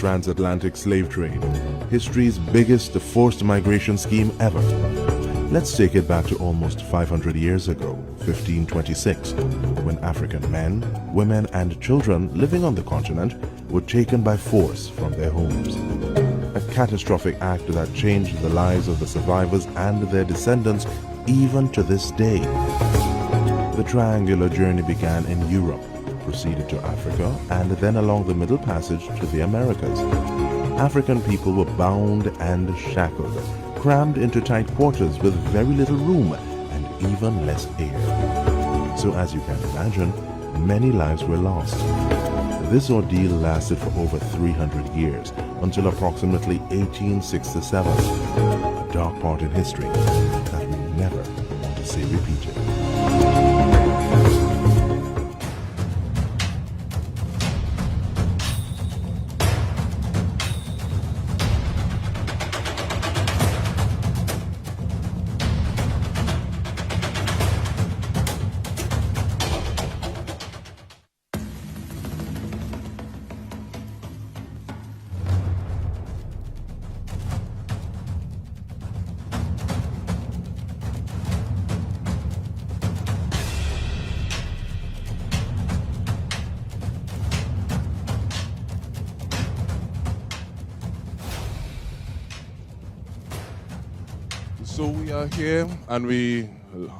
transatlantic slave trade, history's biggest forced migration scheme ever. Let's take it back to almost 500 years ago, 1526, when African men, women and children living on the continent were taken by force from their homes. A catastrophic act that changed the lives of the survivors and their descendants even to this day. The triangular journey began in Europe, proceeded to Africa, and then along the Middle Passage to the Americas. African people were bound and shackled, crammed into tight quarters with very little room and even less air. So as you can imagine, many lives were lost. This ordeal lasted for over 300 years, until approximately 1867, a dark part in history that we never want to see repeated. So we are here and we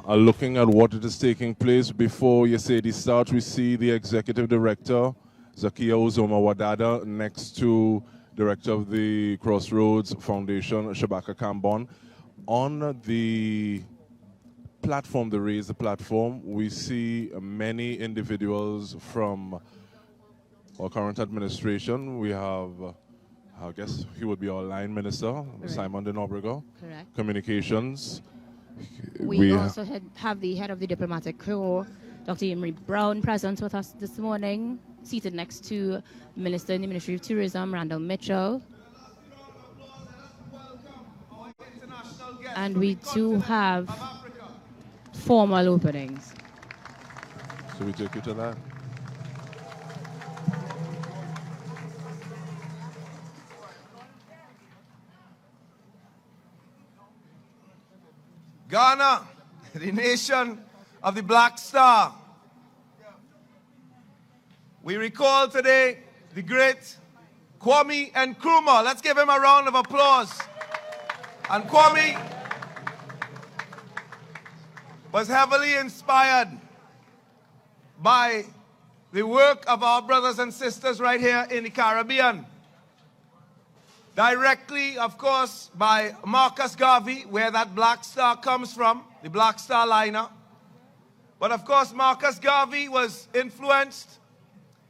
are looking at what is taking place. Before Yesedi starts, we see the Executive Director, Zakia Uzoma Wadada, next to Director of the Crossroads Foundation, Shabaka Kambon. On the platform, the Raise the Platform, we see many individuals from our current administration. We have I guess he would be our line minister, correct. Simon de Nobrega. Correct. Communications. We also have the head of the diplomatic corps, Dr. Emery Brown, present with us this morning, seated next to Minister in the Ministry of Tourism, Randall Mitchell. And we do have formal openings. So we take you to that. Ghana, the nation of the Black Star. We recall today the great Kwame Nkrumah. Let's give him a round of applause. And Kwame was heavily inspired by the work of our brothers and sisters right here in the Caribbean. Directly, of course, by Marcus Garvey, where that Black Star comes from, the Black Star liner. But of course, Marcus Garvey was influenced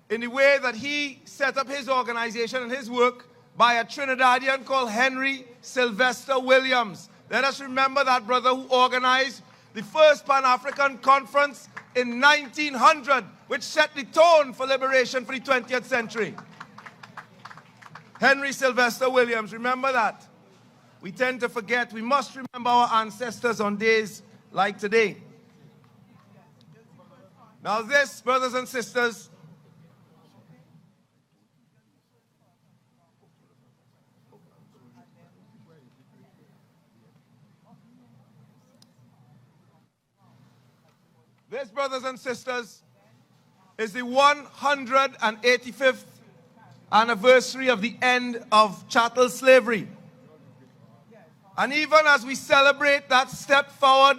in the way that he set up his organization and his work by a Trinidadian called Henry Sylvester Williams. Let us remember that brother who organized the first Pan-African Conference in 1900, which set the tone for liberation for the 20th century. Henry Sylvester Williams, remember that. We tend to forget. We must remember our ancestors on days like today. Now this, brothers and sisters, is the 185th anniversary of the end of chattel slavery. And even as we celebrate that step forward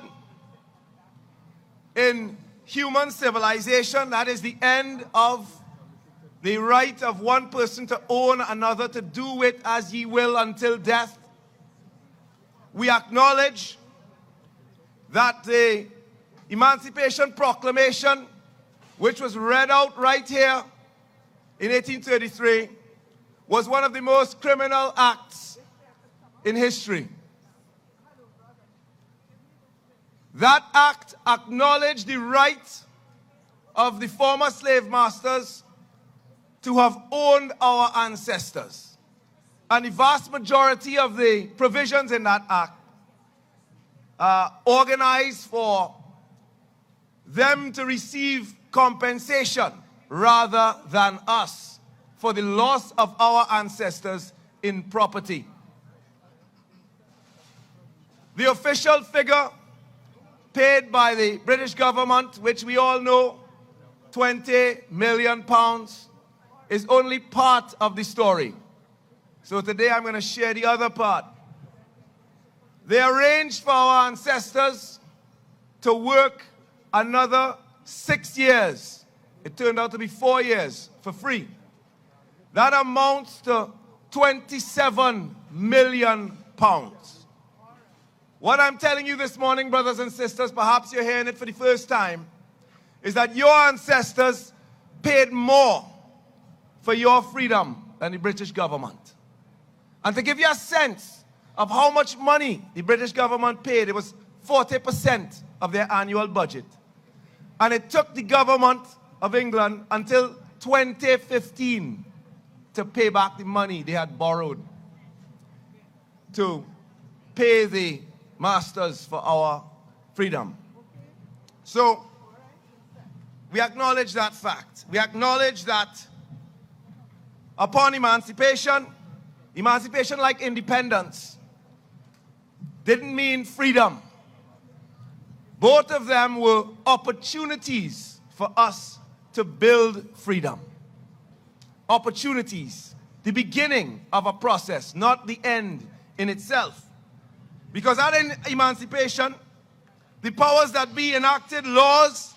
in human civilization, that is the end of the right of one person to own another, to do with as ye will until death, we acknowledge that the Emancipation Proclamation, which was read out right here in 1833, was one of the most criminal acts in history. That act acknowledged the right of the former slave masters to have owned our ancestors. And the vast majority of the provisions in that act organized for them to receive compensation rather than us for the loss of our ancestors in property. The official figure paid by the British government, which we all know, £20 million, is only part of the story. So today I'm going to share the other part. They arranged for our ancestors to work another 6 years. It turned out to be 4 years for free. That amounts to £27 million. What I'm telling you this morning, brothers and sisters, perhaps you're hearing it for the first time, is that your ancestors paid more for your freedom than the British government. And to give you a sense of how much money the British government paid, it was 40% of their annual budget. And it took the government of England until 2015 to pay back the money they had borrowed to pay the masters for our freedom. So, we acknowledge that fact. We acknowledge that upon emancipation, emancipation like independence didn't mean freedom. Both of them were opportunities for us to build freedom. Opportunities, the beginning of a process, not the end in itself. Because at emancipation, the powers that be enacted laws,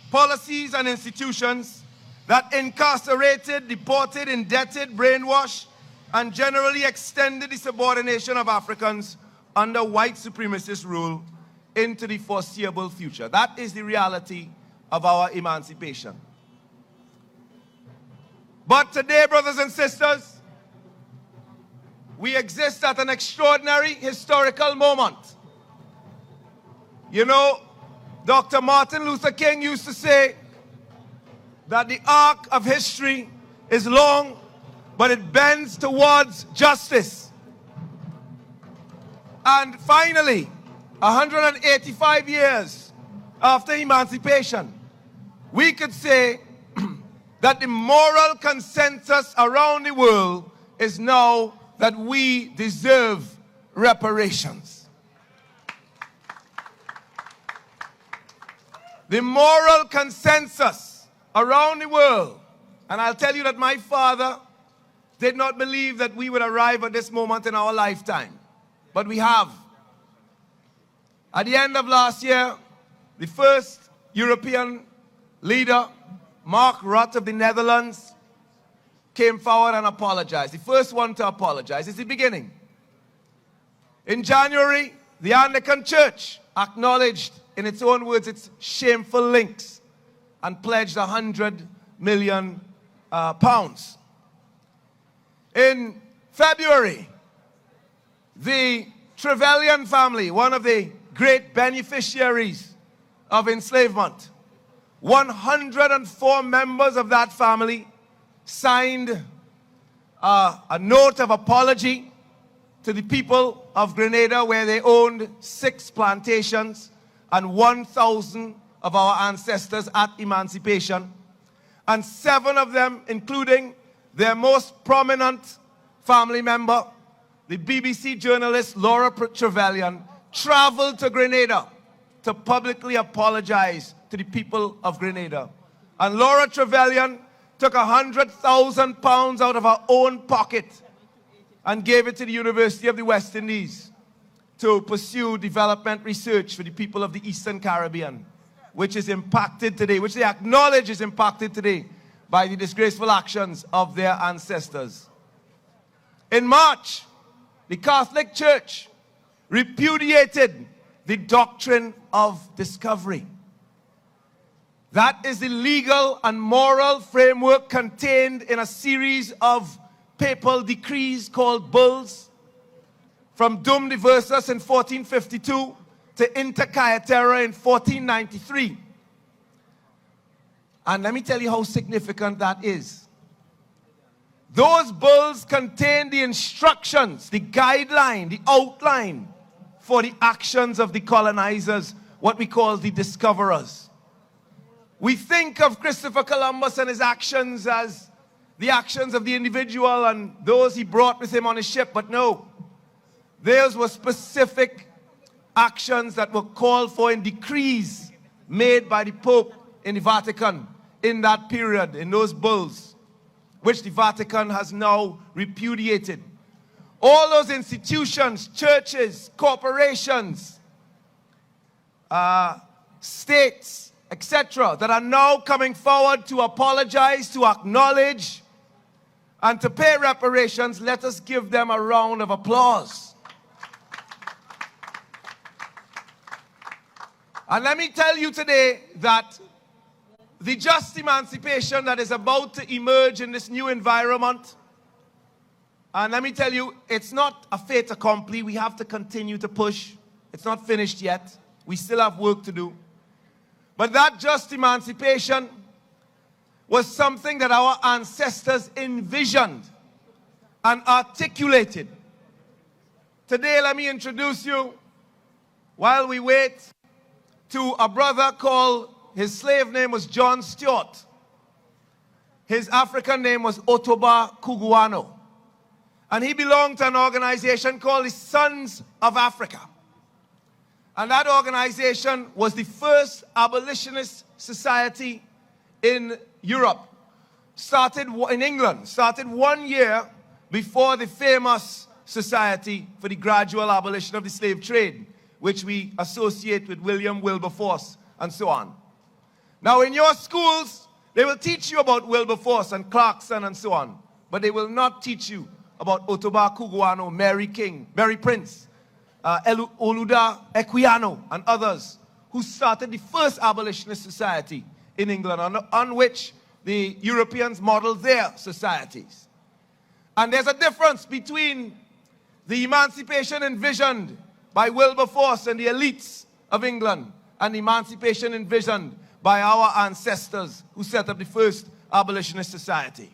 policies, and institutions that incarcerated, deported, indebted, brainwashed, and generally extended the subordination of Africans under white supremacist rule into the foreseeable future. That is the reality of our emancipation. But today, brothers and sisters, we exist at an extraordinary historical moment. You know, Dr. Martin Luther King used to say that the arc of history is long, but it bends towards justice. And finally, 185 years after emancipation, we could say that the moral consensus around the world is now that we deserve reparations. The moral consensus around the world, and I'll tell you that my father did not believe that we would arrive at this moment in our lifetime, but we have. At the end of last year, the first European leader, Mark Rutte of the Netherlands, came forward and apologized. The first one to apologize. It's the beginning. In January, the Anglican Church acknowledged, in its own words, its shameful links and pledged £100 million. In February, the Celebraion family, one of the great beneficiaries of enslavement, 104 members of that family signed a note of apology to the people of Grenada, where they owned 6 plantations and 1,000 of our ancestors at emancipation. And 7 of them, including their most prominent family member, the BBC journalist Laura Trevelyan, traveled to Grenada to publicly apologize to the people of Grenada. And Laura Trevelyan took £100,000 out of her own pocket and gave it to the University of the West Indies to pursue development research for the people of the Eastern Caribbean, which is impacted today, which they acknowledge is impacted today by the disgraceful actions of their ancestors. In March, the Catholic Church repudiated the doctrine of discovery. That is the legal and moral framework contained in a series of papal decrees called bulls, from Dum Diversas in 1452 to Inter Caetera in 1493. And let me tell you how significant that is. Those bulls contain the instructions, the guideline, the outline for the actions of the colonizers, what we call the discoverers. We think of Christopher Columbus and his actions as the actions of the individual and those he brought with him on his ship, but no. Theirs were specific actions that were called for in decrees made by the Pope in the Vatican in that period, in those bulls, which the Vatican has now repudiated. All those institutions, churches, corporations, states, etc., that are now coming forward to apologize, to acknowledge, and to pay reparations, let us give them a round of applause. And let me tell you today that the just emancipation that is about to emerge in this new environment, and let me tell you, it's not a fait accompli. We have to continue to push. It's not finished yet. We still have work to do. But that just emancipation was something that our ancestors envisioned and articulated. Today, let me introduce you, while we wait, to a brother called, his slave name was John Stewart. His African name was Otoba Kuguano. And he belonged to an organization called the Sons of Africa. And that organization was the first abolitionist society in Europe. Started in England, started 1 year before the famous Society for the Gradual Abolition of the Slave Trade, which we associate with William Wilberforce and so on. Now in your schools, they will teach you about Wilberforce and Clarkson and so on, but they will not teach you about Otoba Kuguano, Mary King, Mary Prince, Oluda Equiano, and others who started the first abolitionist society in England, on which the Europeans modeled their societies. And there's a difference between the emancipation envisioned by Wilberforce and the elites of England and the emancipation envisioned by our ancestors who set up the first abolitionist society.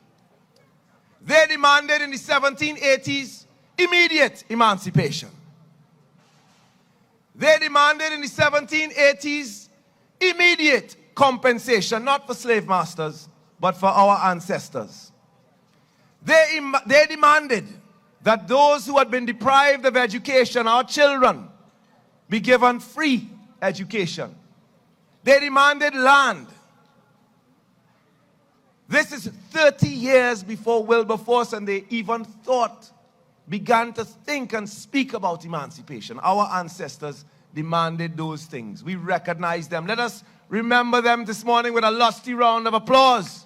They demanded in the 1780s immediate emancipation. They demanded in the 1780s immediate compensation, not for slave masters, but for our ancestors. They demanded that those who had been deprived of education, our children, be given free education. They demanded land. This is 30 years before Wilberforce and they even began to think and speak about emancipation. Our ancestors demanded those things. We recognize them. Let us remember them this morning with a lusty round of applause.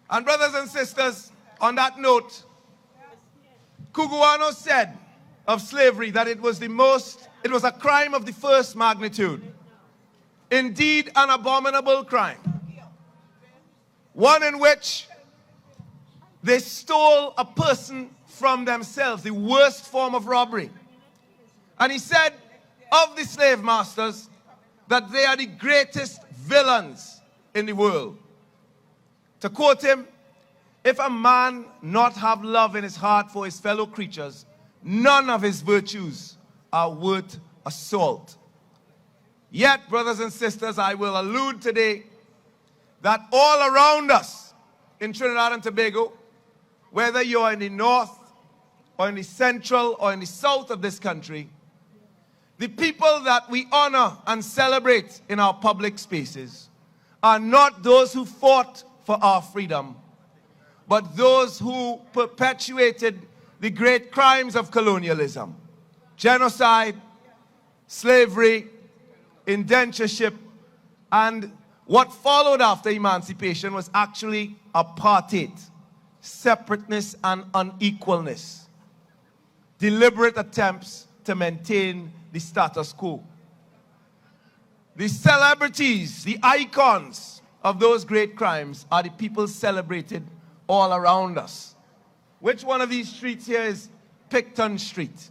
And brothers and sisters, on that note, Kuguano said of slavery that it was a crime of the first magnitude. Indeed, an abominable crime. One in which they stole a person from themselves, the worst form of robbery. And he said of the slave masters that they are the greatest villains in the world. To quote him, if a man not have love in his heart for his fellow creatures, none of his virtues are worth a salt. Yet, brothers and sisters, I will allude today that all around us in Trinidad and Tobago, whether you are in the north or in the central or in the south of this country, the people that we honor and celebrate in our public spaces are not those who fought for our freedom, but those who perpetuated the great crimes of colonialism: genocide, slavery, indentureship, and what followed after emancipation was actually apartheid, separateness and unequalness, deliberate attempts to maintain the status quo. The celebrities, the icons of those great crimes are the people celebrated all around us. Which one of these streets here is Picton Street?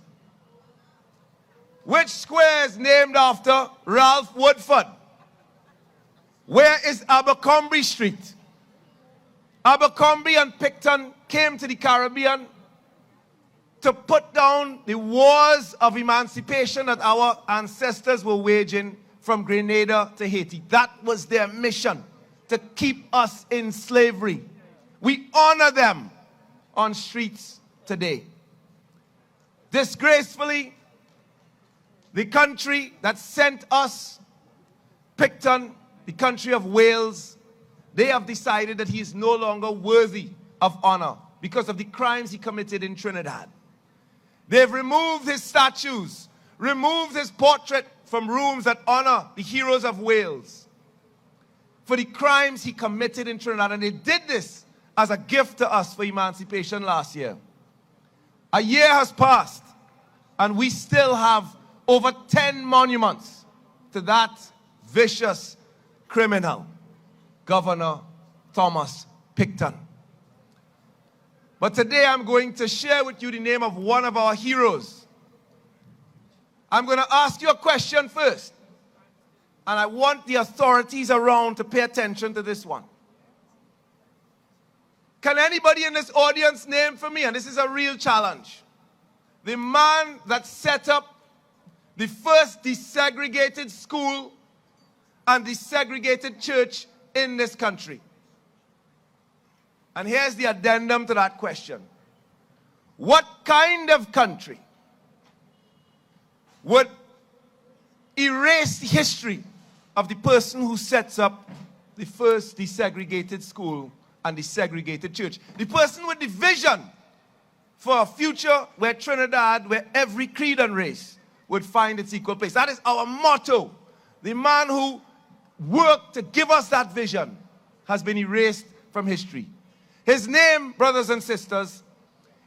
Which square is named after Ralph Woodford? Where is Abercrombie Street? Abercrombie and Picton came to the Caribbean to put down the wars of emancipation that our ancestors were waging from Grenada to Haiti. That was their mission, to keep us in slavery. We honor them on streets today. Disgracefully, the country that sent us, Picton, the country of Wales, they have decided that he is no longer worthy of honor because of the crimes he committed in Trinidad. They've removed his statues, removed his portrait from rooms that honor the heroes of Wales for the crimes he committed in Trinidad. And they did this as a gift to us for Emancipation last year. A year has passed, and we still have over 10 monuments to that vicious criminal, Governor Thomas Picton. But today I'm going to share with you the name of one of our heroes. I'm going to ask you a question first, and I want the authorities around to pay attention to this one. Can anybody in this audience name for me, and this is a real challenge, the man that set up the first desegregated school and desegregated church in this country? And here's the addendum to that question. What kind of country would erase the history of the person who sets up the first desegregated school and desegregated church? The person with the vision for a future where Trinidad, where every creed and race would find its equal place. That is our motto. The man who worked to give us that vision has been erased from history. His name, brothers and sisters,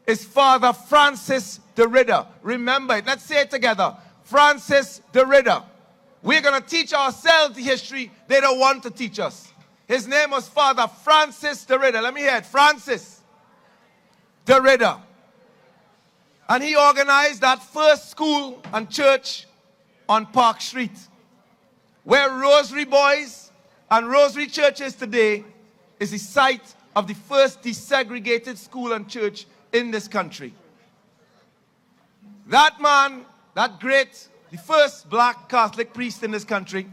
is Father Francis de Ridder. Remember it. Let's say it together. Francis de Ridder. We're going to teach ourselves the history they don't want to teach us. His name was Father Francis de Ridder. Let me hear it. Francis de Ridder. And he organized that first school and church on Park Street, where Rosary Boys and Rosary Churches today is the site of the first desegregated school and church in this country. That man, that great, the first black Catholic priest in this country,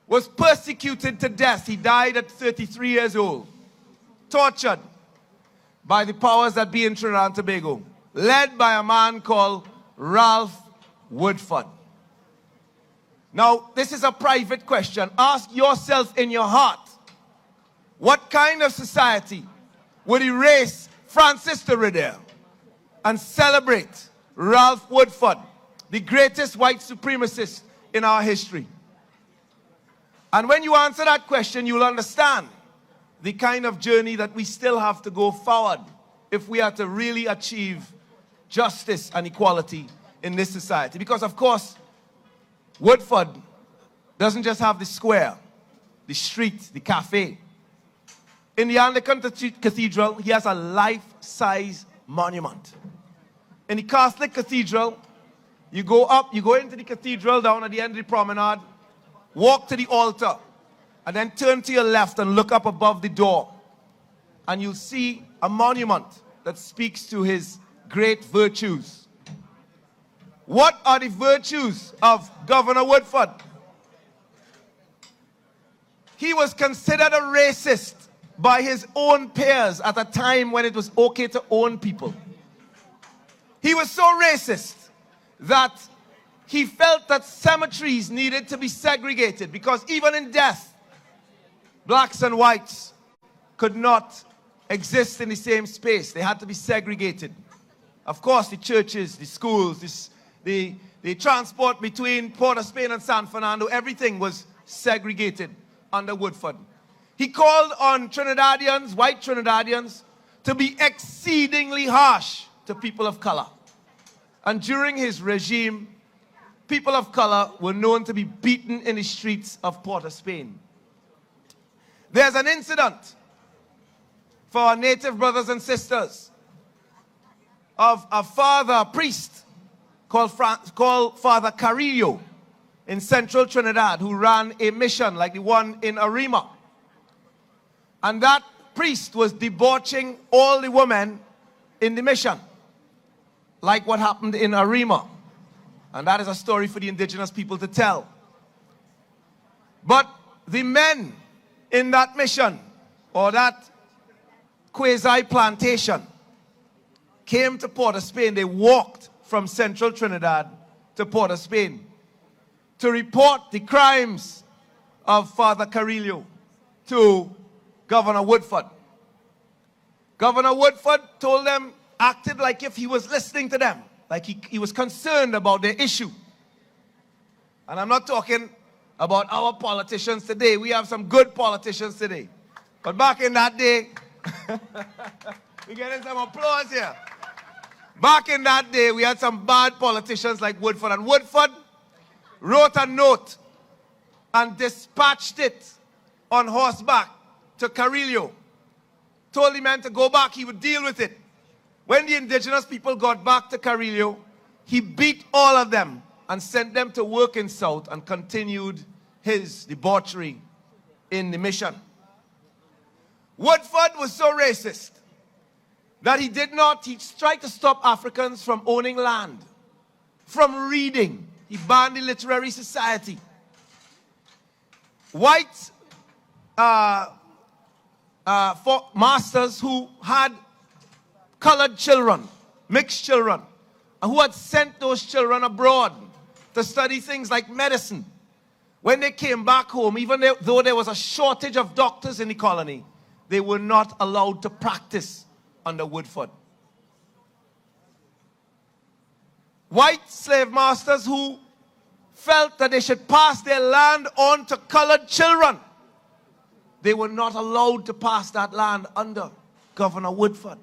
was persecuted to death. He died at 33 years old, tortured by the powers that be in Trinidad and Tobago, led by a man called Ralph Woodford. Now, this is a private question. Ask yourself in your heart, what kind of society would erase Francis de Ridder and celebrate Ralph Woodford, the greatest white supremacist in our history? And when you answer that question, you'll understand the kind of journey that we still have to go forward if we are to really achieve justice and equality in this society. Because, of course, Woodford doesn't just have the square, the street, the cafe. In the Anglican Cathedral, he has a life-size monument. In the Catholic Cathedral, you go into the cathedral down at the end of the promenade, walk to the altar, and then turn to your left and look up above the door. And you'll see a monument that speaks to his great virtues. What are the virtues of Governor Woodford? He was considered a racist by his own peers at a time when it was okay to own people. He was so racist that he felt that cemeteries needed to be segregated because even in death, blacks and whites could not exist in the same space. They had to be segregated. Of course, the churches, the schools, the transport between Port of Spain and San Fernando, everything was segregated under Woodford. He called on Trinidadians, white Trinidadians, to be exceedingly harsh to people of color. And during his regime, people of color were known to be beaten in the streets of Port of Spain. There's an incident for our native brothers and sisters of a father, a priest, called Father Carrillo in central Trinidad, who ran a mission like the one in Arima. And that priest was debauching all the women in the mission, like what happened in Arima. And that is a story for the indigenous people to tell. But the men in that mission, or that quasi-plantation, came to Port of Spain. They walked from central Trinidad to Port of Spain to report the crimes of Father Carrillo to Governor Woodford. Governor Woodford told them, acted like if he was listening to them, like he was concerned about their issue. And I'm not talking about our politicians today. We have some good politicians today. But back in that day, we're getting some applause here. Back in that day, we had some bad politicians like Woodford. And Woodford wrote a note and dispatched it on horseback to Carrillo. Told the men to go back, he would deal with it. When the indigenous people got back to Carrillo, he beat all of them and sent them to work in South and continued his debauchery in the mission. Woodford was so racist that he tried to stop Africans from owning land, from reading. He banned the literary society. White masters who had colored children, mixed children, and who had sent those children abroad to study things like medicine. When they came back home, even though there was a shortage of doctors in the colony, they were not allowed to practice under Woodford. White slave masters who felt that they should pass their land on to colored children, they were not allowed to pass that land under Governor Woodford.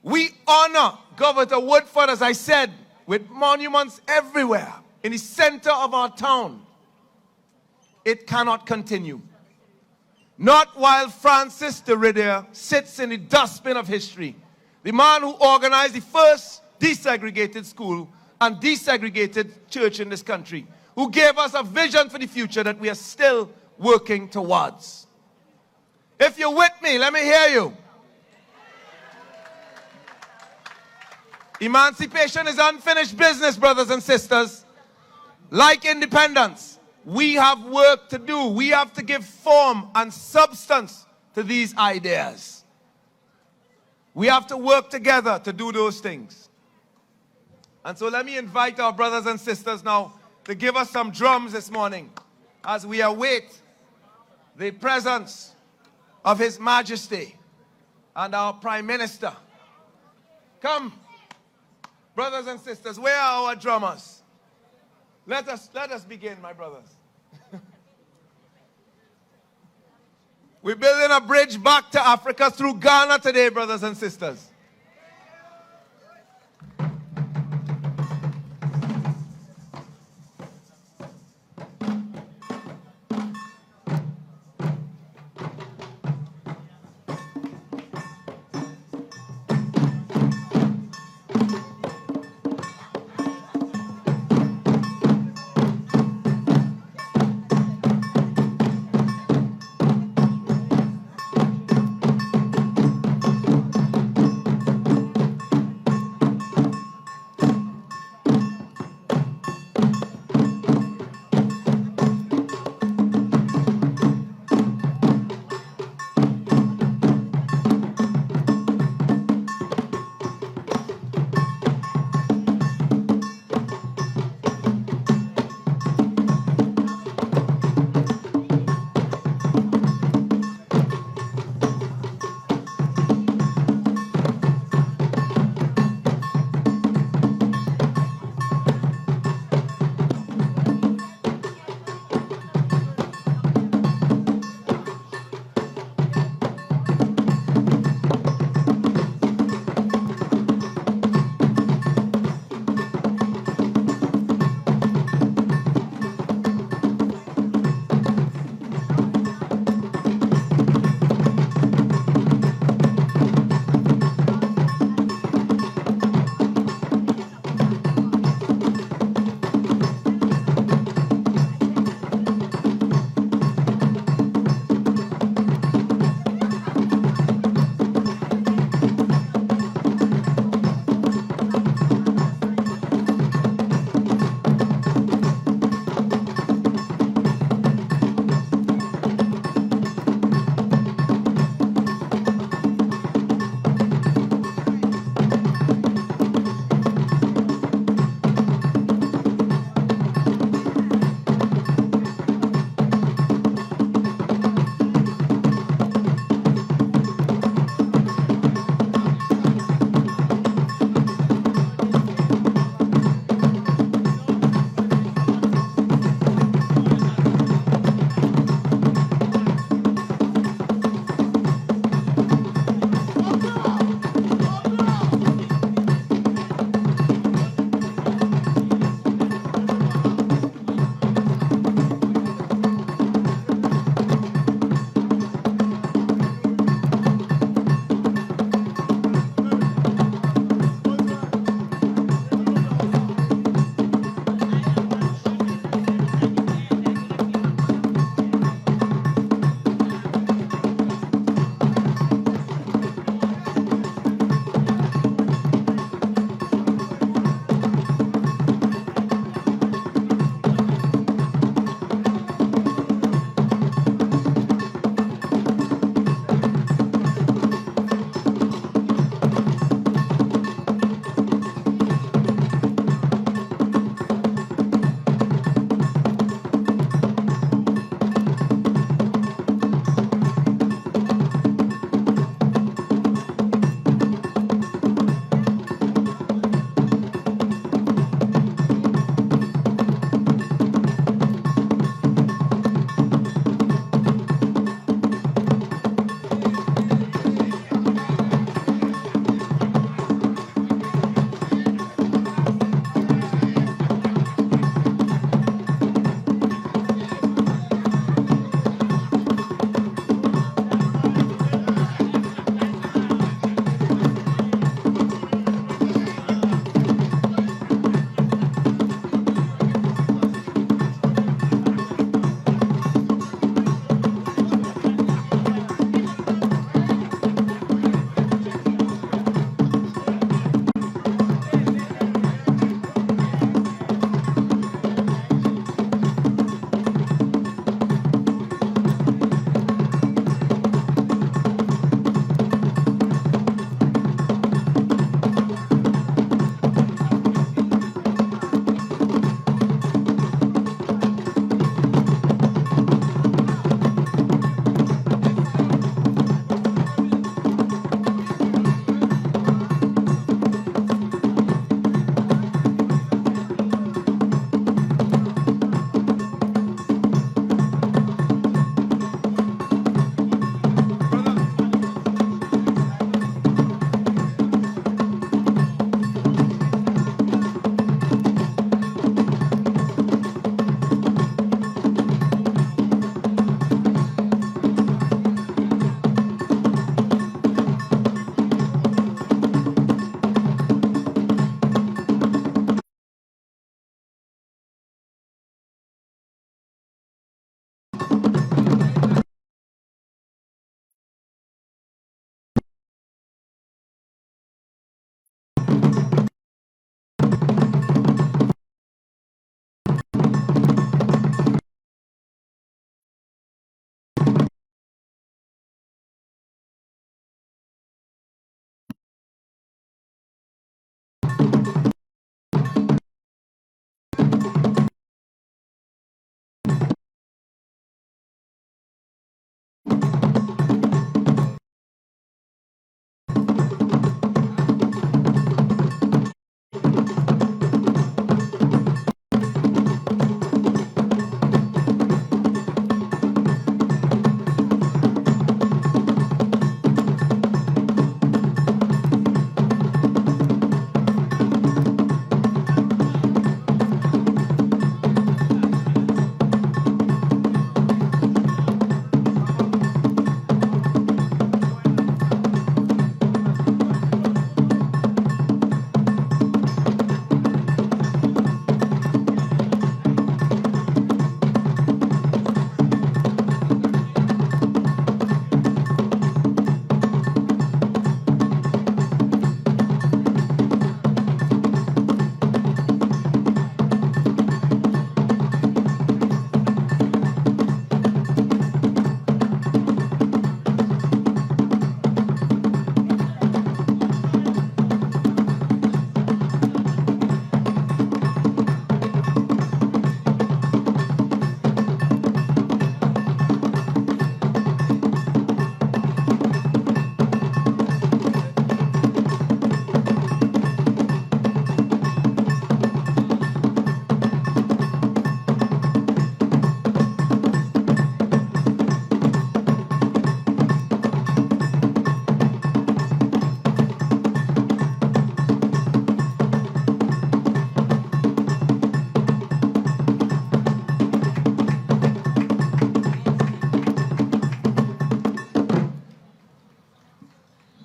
We honor Governor Woodford, as I said, with monuments everywhere in the center of our town. It cannot continue. Not while Francis de Ridder sits in the dustbin of history. The man who organized the first desegregated school and desegregated church in this country. Who gave us a vision for the future that we are still working towards. If you're with me, let me hear you. Emancipation is unfinished business, brothers and sisters. Like independence, we have work to do. We have to give form and substance to these ideas. We have to work together to do those things. And so let me invite our brothers and sisters now to give us some drums this morning as we await the presence of His Majesty and our Prime Minister. Come, brothers and sisters, where are our drummers? Let us begin, my brothers. We're building a bridge back to Africa through Ghana today, brothers and sisters.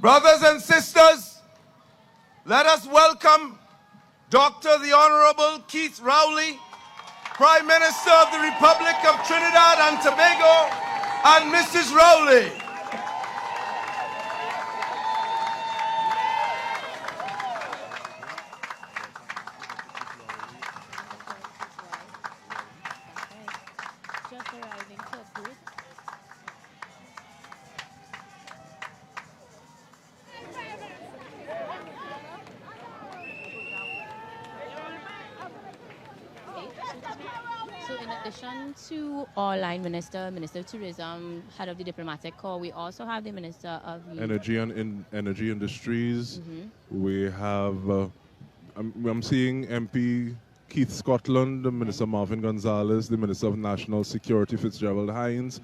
Brothers and sisters, let us welcome Dr. the Honorable Keith Rowley, Prime Minister of the Republic of Trinidad and Tobago, and Mrs. Rowley. So in addition to our line minister, Minister of Tourism, head of the diplomatic corps, we also have the Minister of the Energy and Energy Industries. We have, I'm seeing MP Keith Scotland, the Minister Marvin Gonzalez, the Minister of National Security Fitzgerald Hines,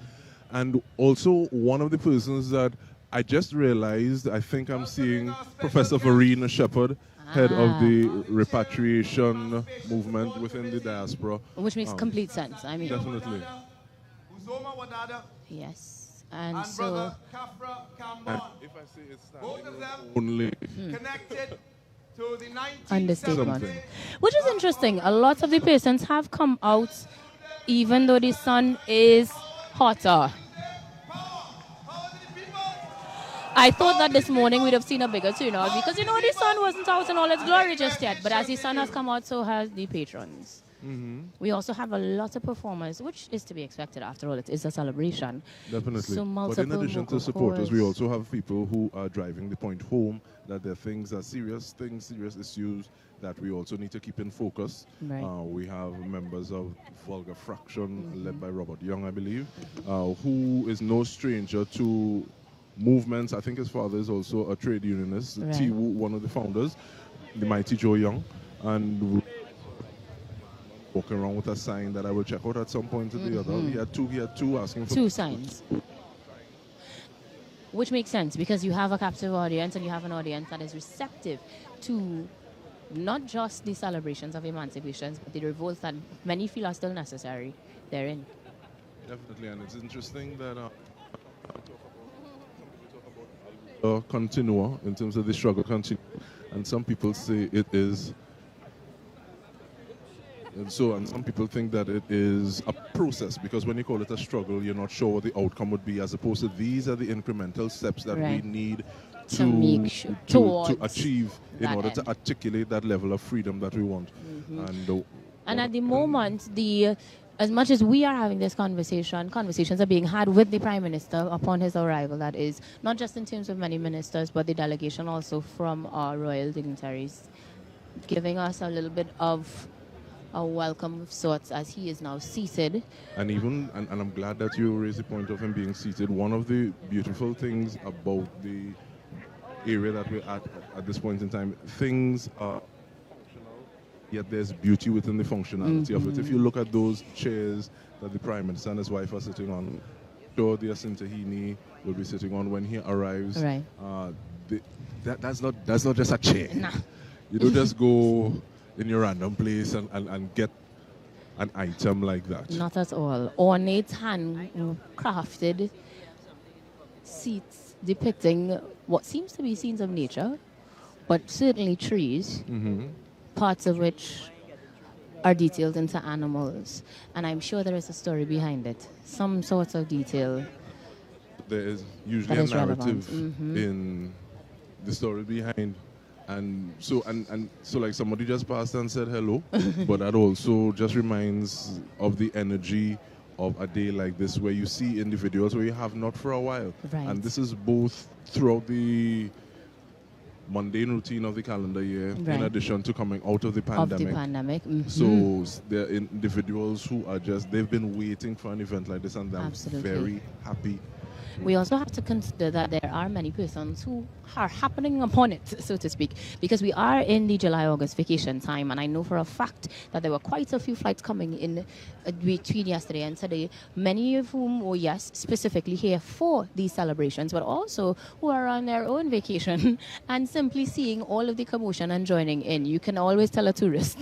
and also one of the persons that I just realized, I think I'm seeing Professor Verena Shepherd, head of the repatriation movement within the diaspora. which makes complete sense. I mean, Definitely. yes. And so, Brother Kafra Kambon. If I say it's Both of them only connected to the 1970s. understatement. Which is interesting. A lot of the patients have come out even though the sun is hotter. I thought that this morning we'd have seen a bigger turnout because, the sun wasn't out in all its glory just yet. But as the sun has come out, so has the patrons. We also have a lot of performers, which is to be expected. After all, it is a celebration. Definitely. So but in addition to multiple supporters, we chorus. also have people who are driving the point home that there are things that serious issues that we also need to keep in focus. Right. We have members of Vulgar Fraction, led by Robert Young, I believe, who is no stranger to movements. I think his father is also a trade unionist, Right. T.W., one of the founders, the mighty Joe Young, and walking around with a sign that I will check out at some point or the other. He had two asking for Two signs. Which makes sense because you have a captive audience and you have an audience that is receptive to not just the celebrations of emancipation, but the revolts that many feel are still necessary therein. Definitely, and it's interesting that continua in terms of the struggle continue, and some people say it is, and some people think that it is a process because when you call it a struggle, you're not sure what the outcome would be, as opposed to these are the incremental steps that Right. we need To make sure- to towards achieve in that order to end. articulate that level of freedom that we want. And at the moment, as much as we are having this conversations are being had with the Prime Minister upon his arrival, that is, not just in terms of many ministers, but the delegation also from our royal dignitaries, giving us a little bit of a welcome of sorts as he is now seated. And I'm glad that you raised the point of him being seated. One of the beautiful things about the area that we're at this point in time, things are functional, yet there's beauty within the functionality of it. If you look at those chairs that the Prime Minister and his wife are sitting on, sure the Asantehene will be sitting on when he arrives. Right. That's not just a chair. Nah. You don't just go in your random place and get an item like that. Not at all. Ornate handcrafted seats depicting what seems to be scenes of nature, but certainly trees, parts of which are detailed into animals. And I'm sure there is a story behind it, some sort of detail. There is usually That a is relevant. narrative in the story behind. And so like somebody just passed and said hello, but that also just reminds of the energy of a day like this where you see individuals where you have not for a while. Right. And this is both throughout the mundane routine of the calendar year, Right. in addition to coming out of the pandemic. Of the pandemic. So there are individuals who are they've been waiting for an event like this, and they're Absolutely. very happy. We also have to consider that there are many persons who are happening upon it, so to speak, because we are in the July-August vacation time, and I know for a fact that there were quite a few flights coming in between yesterday and today, many of whom were, yes, specifically here for these celebrations, but also who are on their own vacation and simply seeing all of the commotion and joining in. You can always tell a tourist,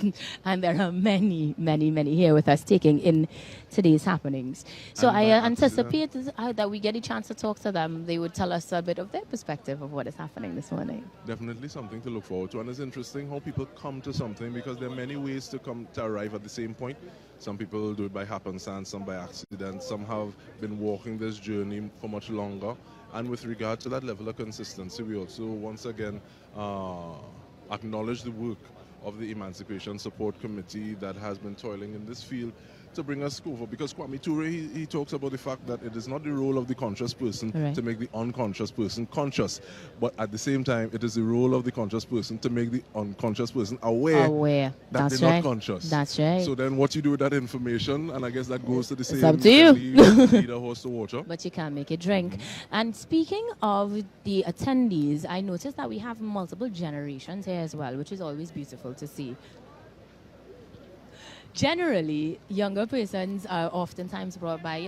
and there are many, many, many here with us taking in today's happenings. So And I by anticipate that we get a chance chance to talk to them, they would tell us a bit of their perspective of what is happening this morning. Definitely something to look forward to, and it's interesting how people come to something, because there are many ways to arrive at the same point. Some people do it by happenstance, some by accident, some have been walking this journey for much longer. And with regard to that level of consistency, we also once again acknowledge the work of the Emancipation Support Committee that has been toiling in this field to bring us over. Because Kwame Ture, he talks about the fact that it is not the role of the conscious person to make the unconscious person conscious, but at the same time, it is the role of the conscious person to make the unconscious person aware that That's they're right. not conscious. That's right. So then what you do with that information, and I guess that goes to the same, up to you. lead a horse to water. But you can't make it drink. And speaking of the attendees, I noticed that we have multiple generations here as well, which is always beautiful to see. Generally, younger persons are oftentimes brought by,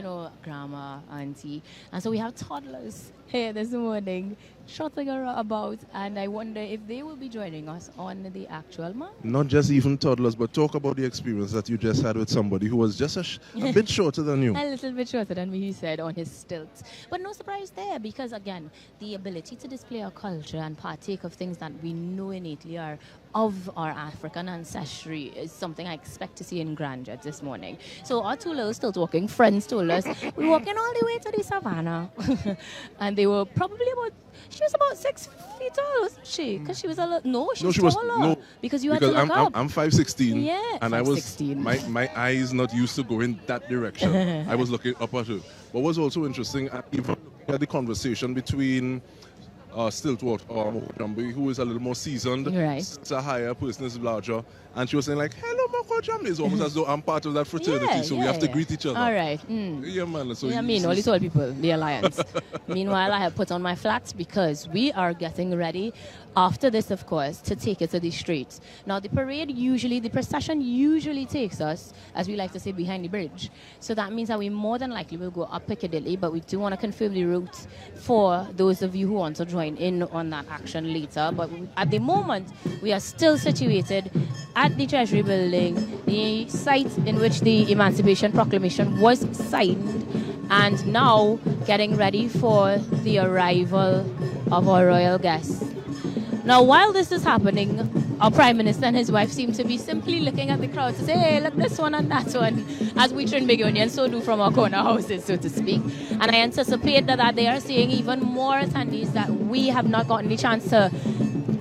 grandma, auntie. And so we have toddlers here this morning trotting about, and I wonder if they will be joining us on the actual month. Not just even toddlers, but talk about the experience that you just had with somebody who was just a bit shorter than you. A little bit shorter than me, he said, on his stilts. But no surprise there, because again, the ability to display our culture and partake of things that we know innately are of our African ancestry is something I expect to see in Grandeur this morning. So our two little still talking friends told us we're walking all the way to the savannah. And they were probably she was about 6 feet tall, wasn't she? Because she was a little, no, she was taller. Because you had to look up. I'm 5'16". Yeah, and 5'16". my eyes not used to go in that direction. I was looking up at her. What was also interesting, even looking at the conversation between Stiltwater, Mokojambi, who is a little more seasoned, right. Sahaya person is larger, and she was saying like, "Hello, Mokojambi." It's almost as though I'm part of that fraternity, so we have to greet each other. All right. Yeah, man. So all these old people, the alliance. Meanwhile, I have put on my flats because we are getting ready after this, of course, to take it to the streets. Now, the procession usually takes us, as we like to say, behind the bridge. So that means that we more than likely will go up Piccadilly, but we do want to confirm the route for those of you who want to join in on that action later. But at the moment, we are still situated at the Treasury Building, the site in which the Emancipation Proclamation was signed, and now getting ready for the arrival of our royal guests. Now, while this is happening, our Prime Minister and his wife seem to be simply looking at the crowd to say, hey, look, this one and that one, as we Trinbagonians so do from our corner houses, so to speak. And I anticipate that they are seeing even more attendees that we have not gotten the chance to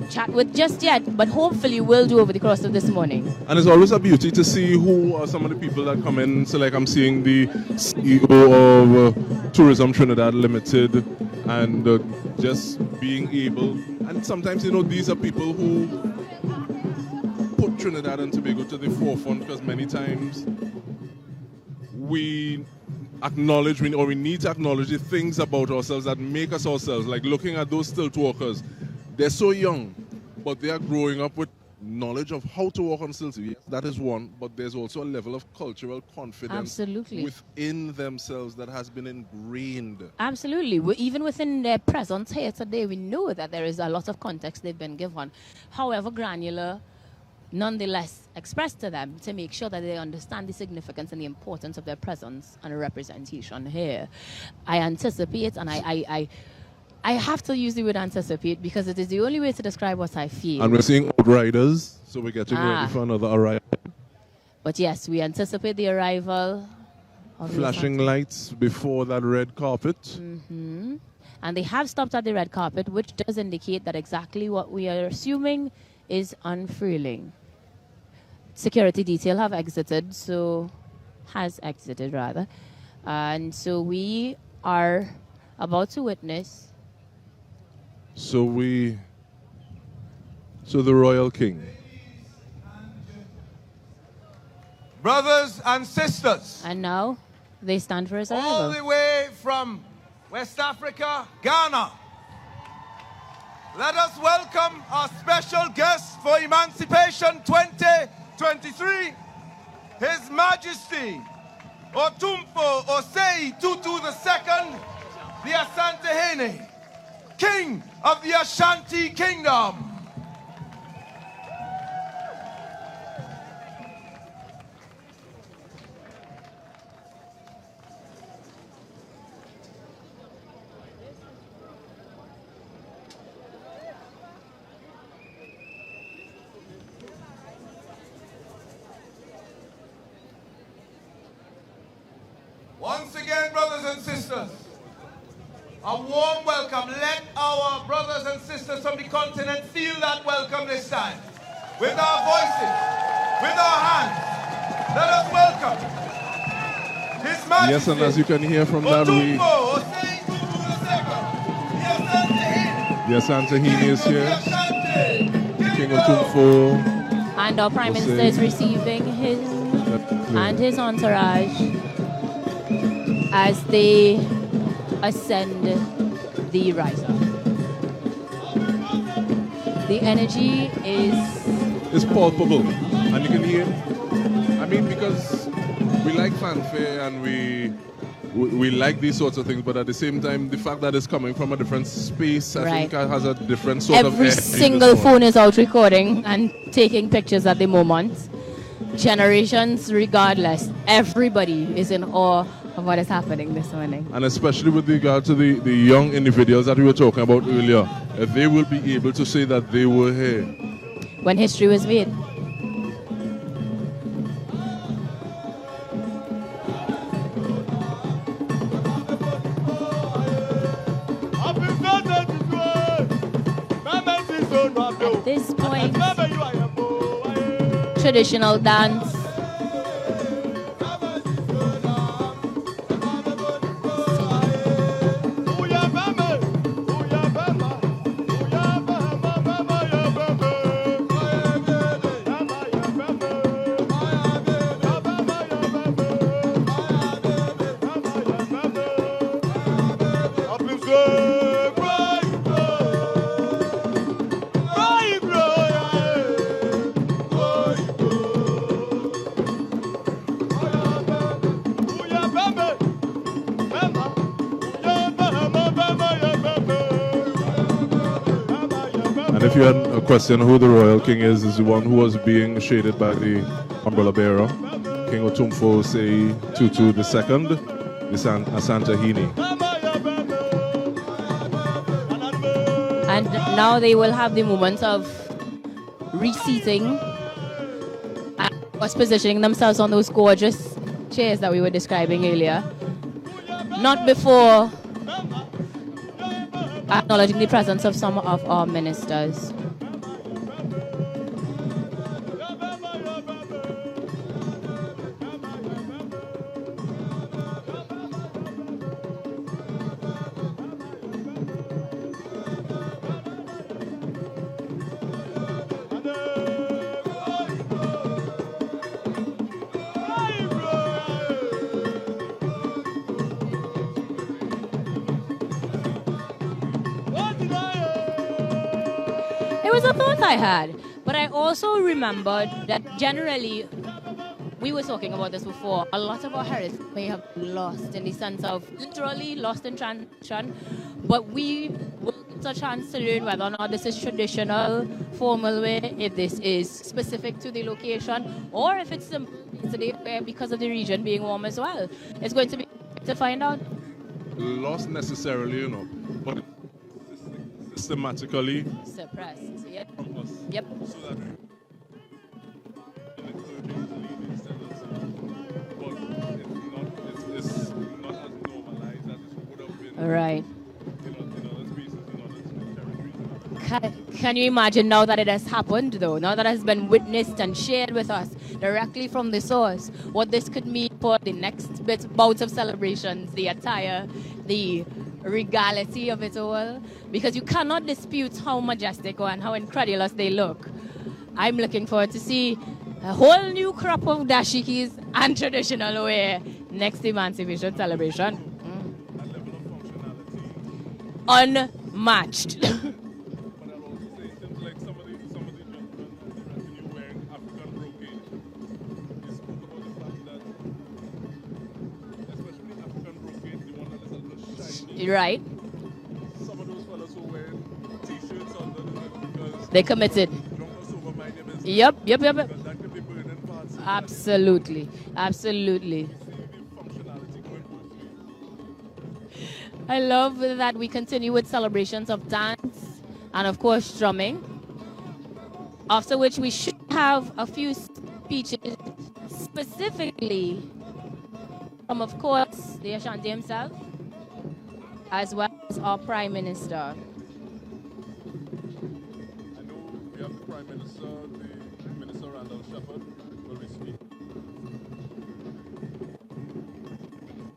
chat with just yet, but hopefully will do over the course of this morning. And it's always a beauty to see who are some of the people that come in. So like I'm seeing the CEO of Tourism Trinidad Limited, and just being able, and sometimes these are people who put Trinidad and Tobago to the forefront, because many times we acknowledge, or we need to acknowledge the things about ourselves that make us ourselves. Like looking at those stilt walkers, they're so young, but they are growing up with knowledge of how to walk on stilts. Yes, that is one, but there's also a level of cultural confidence within themselves that has been ingrained. Absolutely. Even within their presence here today, we know that there is a lot of context they've been given. However granular, nonetheless expressed to them to make sure that they understand the significance and the importance of their presence and representation here. I anticipate, and I have to use the word anticipate because it is the only way to describe what I feel. And we're seeing outriders, so we're getting ready for another arrival. But yes, we anticipate the arrival of flashing lights before that red carpet. And they have stopped at the red carpet, which does indicate that exactly what we are assuming is unfurling. Security detail has exited rather. And so we are about to witness. So the Royal King. Brothers and sisters. And now they stand for his arrival. All the way from West Africa, Ghana. Let us welcome our special guest for Emancipation 2023, His Majesty Otumfo Osei Tutu II, the Asantehene, King of the Ashanti Kingdom. Once again, brothers and sisters, a warm welcome. Let our brothers and sisters from the continent feel that welcome this time. With our voices, with our hands, let us welcome His Majesty. Yes, and as you can hear from that, the Asantehene is here. King Otumfo. And our Prime Minister is receiving his and his entourage as they ascend the riser. The energy is palpable, and you can hear. I mean, because we like fanfare and we like these sorts of things, but at the same time, the fact that it's coming from a different space, I think has a different sort of. Every single phone is out recording and taking pictures at the moment. Generations, regardless, everybody is in awe of what is happening this morning. And especially with regard to the young individuals that we were talking about earlier, they will be able to say that they were here when history was made. At this point, traditional dance. And if you had a question who the royal king is the one who was being shaded by the umbrella bearer, King Otumfo Sei Tutu II, the Asantehene. And now they will have the moment of reseating and was positioning themselves on those gorgeous chairs that we were describing earlier. Not before acknowledging the presence of some of our ministers. It was a thought I had, but I also remembered that generally, we were talking about this before, a lot of our heritage may have been lost in the sense of literally lost in transition, but we will get a chance to learn whether or not this is traditional, formal way, if this is specific to the location, or if it's simple today because of the region being warm as well. It's going to be to find out. Lost necessarily, but systematically suppressed. Yep. From us. Yep. So that it's not as normalized as it would have been. All right. In other spaces, in other territories. Can you imagine now that it has happened, though? Now that it has been witnessed and shared with us directly from the source, what this could mean for the next bouts of celebrations, the attire, the regality of it all, because you cannot dispute how majestic and how incredulous they look. I'm looking forward to see a whole new crop of dashikis and traditional wear next Emancipation celebration. That level of functionality. Unmatched. But I'll also say, it seems like some of the gentlemen continue wearing African brocade. They spoke about the fact that, especially African brocade, the one that is a little shiny. Right. Some of those fellas who wear t-shirts under because they committed. Yep. That could be burning parts. Absolutely. I love that we continue with celebrations of dance and, of course, drumming. After which we should have a few speeches specifically from, of course, the the Ashanti himself, as well as our Prime Minister. I know we have the Prime Minister, the Minister Randall Shepherd, will be speaking.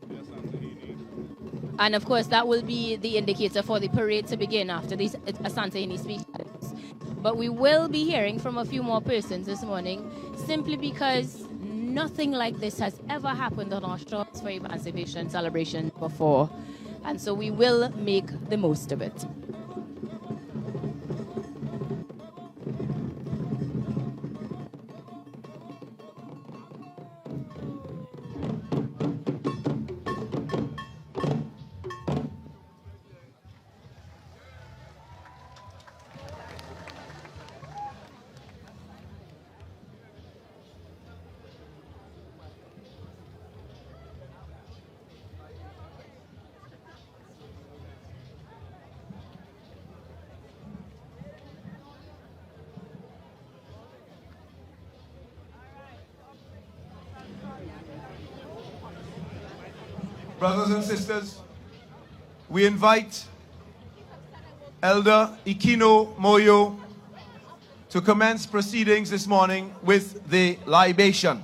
The Asantehene. And of course, that will be the indicator for the parade to begin after these Asantehene speakers. But we will be hearing from a few more persons this morning, simply because nothing like this has ever happened on our shores for Emancipation celebration before. And so we will make the most of it. Brothers and sisters, we invite Elder Ikino Moyo to commence proceedings this morning with the libation.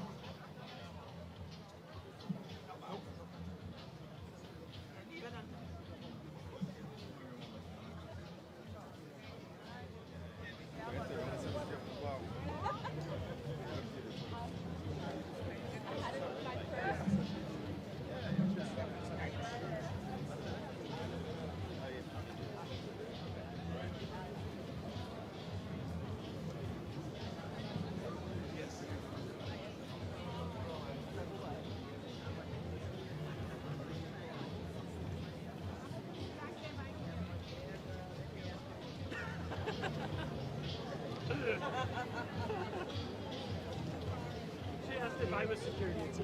She has to buy with security too.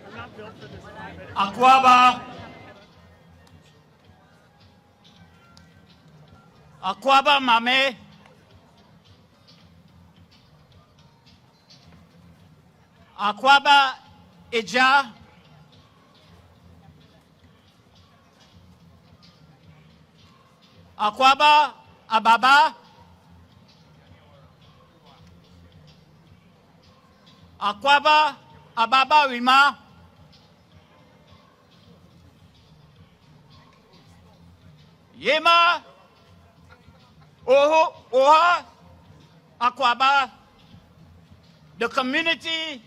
I'm not built for this 5 minutes. Akwaba. Akwaba Mame. Akwaba Ija. Akwaba Ababa. Akwaba Ababa Rima. Yema Oha Akwaba, the community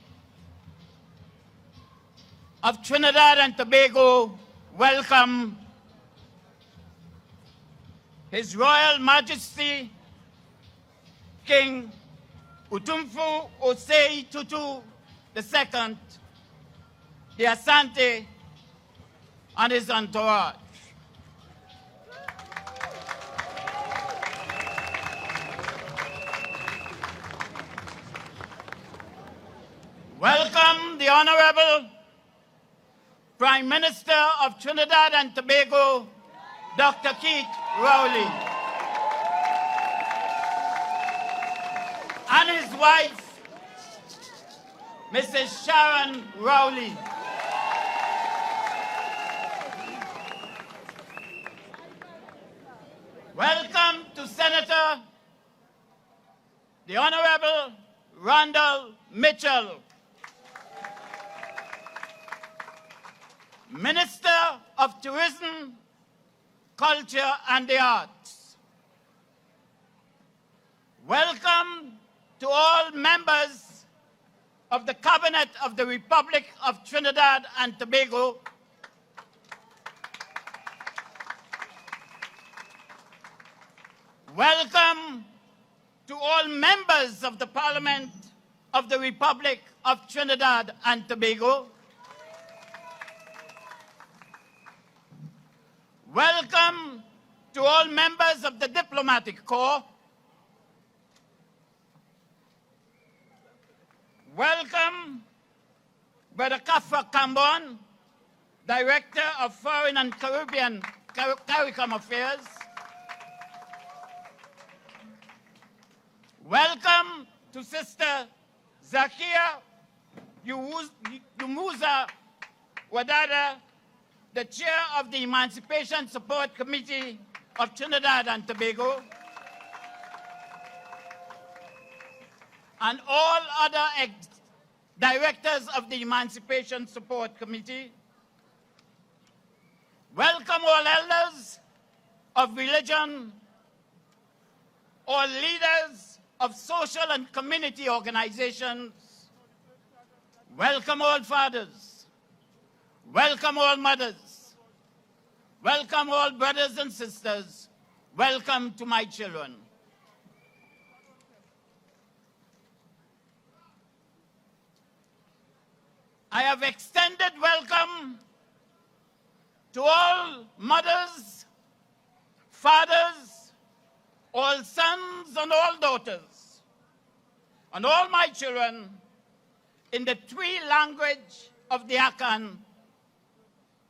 of Trinidad and Tobago welcome His Royal Majesty King Utumfu Osei Tutu II, the Asante, and his entourage. Welcome the Honorable Prime Minister of Trinidad and Tobago, Dr. Keith Rowley, and his wife, Mrs. Sharon Rowley. Welcome to Senator, the Honorable Randall Mitchell, Minister of Tourism, Culture and the Arts. Welcome to all members of the Cabinet of the Republic of Trinidad and Tobago. Welcome to all members of the Parliament of the Republic of Trinidad and Tobago. Welcome to all members of the Diplomatic Corps. Welcome, Brother Kafra Cambon, Director of Foreign and Caribbean CARICOM Affairs. Welcome to Sister Zakia Yumuza Wadada, the Chair of the Emancipation Support Committee of Trinidad and Tobago, and all other directors of the Emancipation Support Committee. Welcome all elders of religion, all leaders of social and community organizations. Welcome all fathers. Welcome all mothers. Welcome all brothers and sisters. Welcome to my children. I have extended welcome to all mothers, fathers, all sons and all daughters, and all my children in the Twi language of the Akan,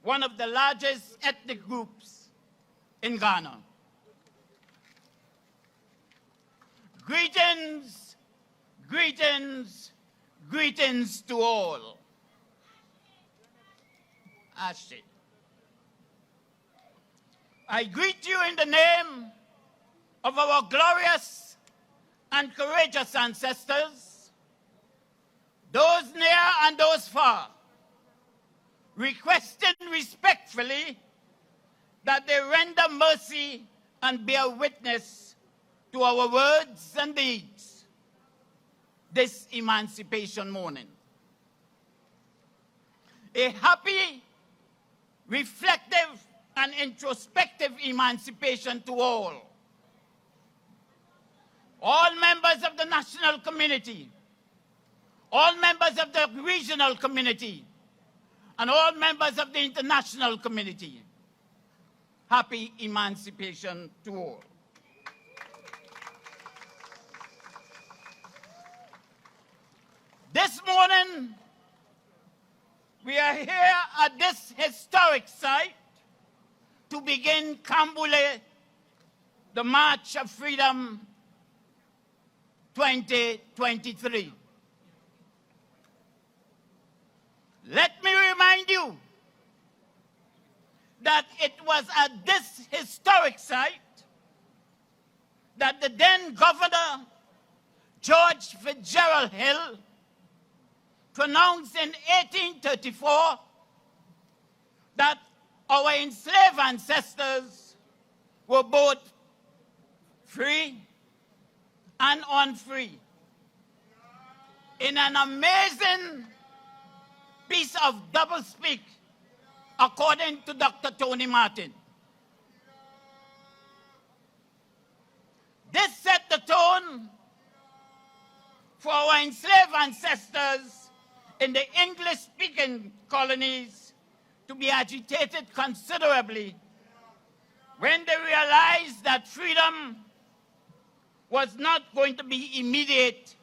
one of the largest ethnic groups in Ghana. Greetings, greetings, greetings to all. Ashe. I greet you in the name of our glorious and courageous ancestors, those near and those far, requesting respectfully that they render mercy and bear witness to our words and deeds this Emancipation morning. A happy, reflective, and introspective emancipation to all. All members of the national community, all members of the regional community, and all members of the international community. Happy emancipation to all. This morning, we are here at this historic site to begin Kambule, the March of Freedom 2023. Let me remind you that it was at this historic site that the then Governor George Fitzgerald Hill pronounced in 1834 that our enslaved ancestors were both free and unfree. In an amazing piece of doublespeak, according to Dr. Tony Martin. This set the tone for our enslaved ancestors in the English-speaking colonies to be agitated considerably when they realized that freedom was not going to be immediate,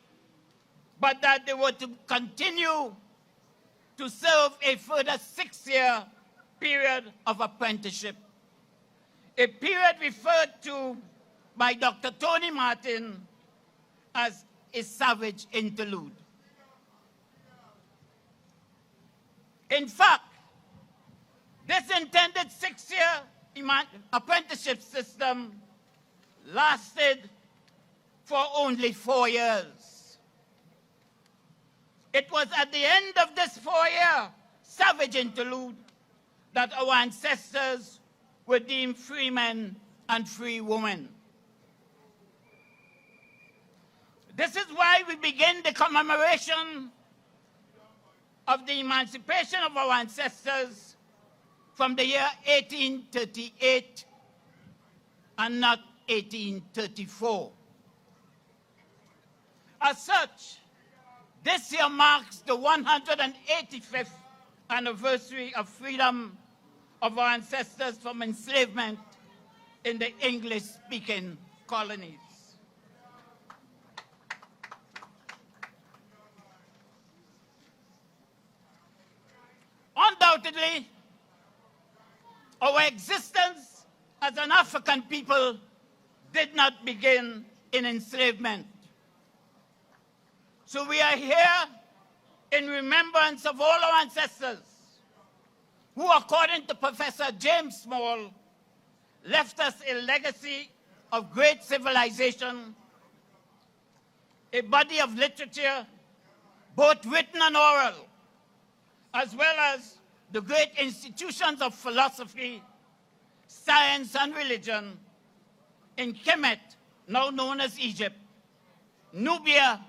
but that they were to continue to serve a further 6-year period of apprenticeship, a period referred to by Dr. Tony Martin as a savage interlude. In fact, this intended 6-year apprenticeship system lasted for only 4 years. It was at the end of this 4-year savage interlude that our ancestors were deemed free men and free women. This is why we begin the commemoration of the emancipation of our ancestors from the year 1838 and not 1834. As such, this year marks the 185th anniversary of freedom of our ancestors from enslavement in the English-speaking colonies. Undoubtedly, our existence as an African people did not begin in enslavement. So we are here in remembrance of all our ancestors who, according to Professor James Small, left us a legacy of great civilization, a body of literature, both written and oral, as well as the great institutions of philosophy, science, and religion in Kemet, now known as Egypt, Nubia,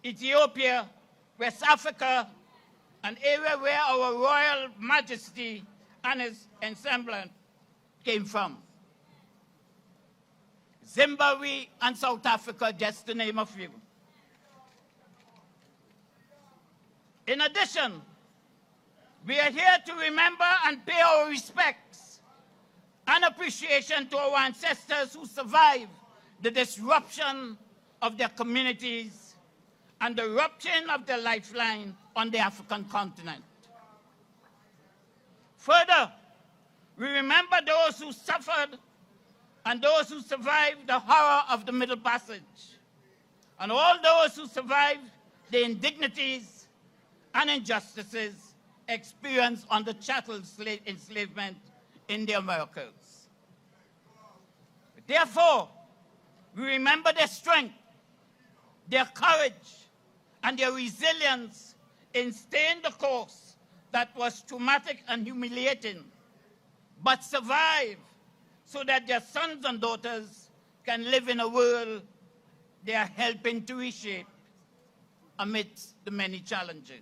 Ethiopia, West Africa, an area where our Royal Majesty and his ensemble came from. Zimbabwe and South Africa, just to name a few. In addition, we are here to remember and pay our respects and appreciation to our ancestors who survived the disruption of their communities and the rupturing of their lifeline on the African continent. Further, we remember those who suffered and those who survived the horror of the Middle Passage, and all those who survived the indignities and injustices experienced under chattel enslavement in the Americas. Therefore, we remember their strength, their courage, and their resilience in staying the course that was traumatic and humiliating, but survive so that their sons and daughters can live in a world they are helping to reshape amidst the many challenges.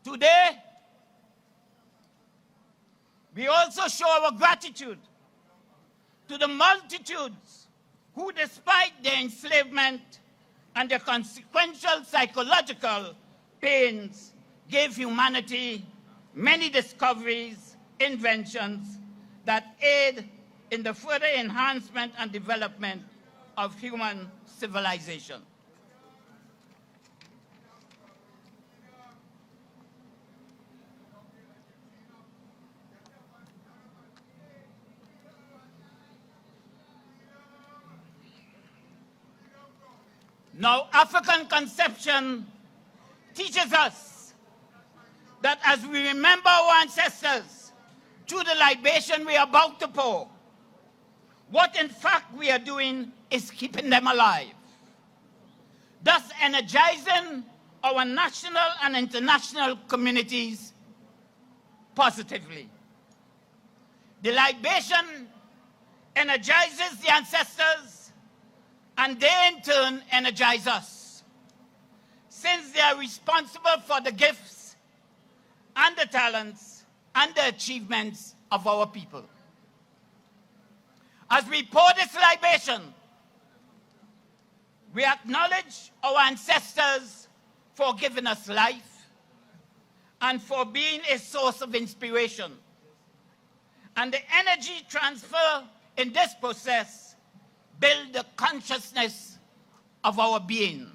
Today, we also show our gratitude to the multitudes who, despite their enslavement and their consequential psychological pains, gave humanity many discoveries, inventions that aid in the further enhancement and development of human civilization. Now, African conception teaches us that as we remember our ancestors through the libation we are about to pour, what in fact we are doing is keeping them alive, thus energizing our national and international communities positively. The libation energizes the ancestors, and they in turn energize us, since they are responsible for the gifts and the talents and the achievements of our people. As we pour this libation, we acknowledge our ancestors for giving us life and for being a source of inspiration. And the energy transfer in this process build the consciousness of our being.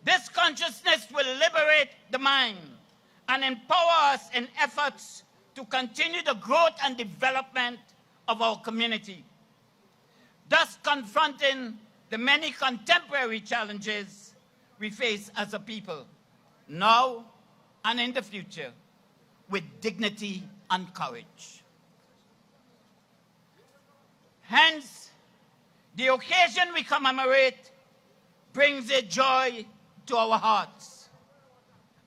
This consciousness will liberate the mind and empower us in efforts to continue the growth and development of our community, thus confronting the many contemporary challenges we face as a people, now and in the future, with dignity and courage. Hence, the occasion we commemorate brings a joy to our hearts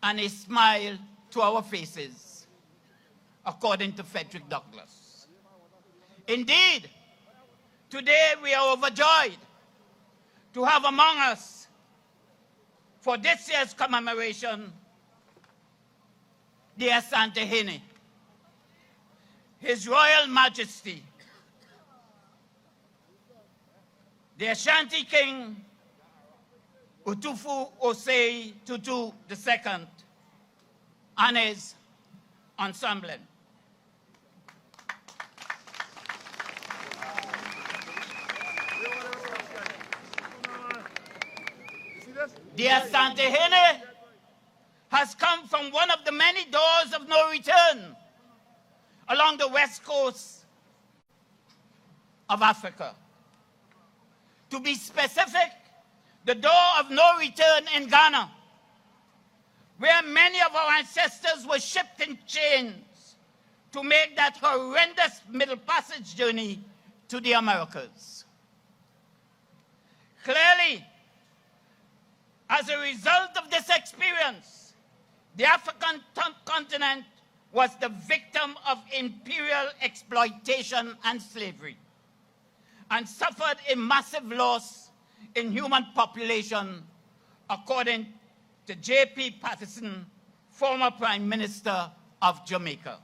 and a smile to our faces, according to Frederick Douglass. Indeed, today we are overjoyed to have among us for this year's commemoration the Asantehene, His Royal Majesty, the Ashanti King Utufu Osei Tutu II and his ensemble. The Asantehene has come from one of the many doors of no return along the west coast of Africa. To be specific, the door of no return in Ghana, where many of our ancestors were shipped in chains to make that horrendous Middle Passage journey to the Americas. Clearly, as a result of this experience, the African continent was the victim of imperial exploitation and slavery, and suffered a massive loss in human population, according to J.P. Patterson, former Prime Minister of Jamaica.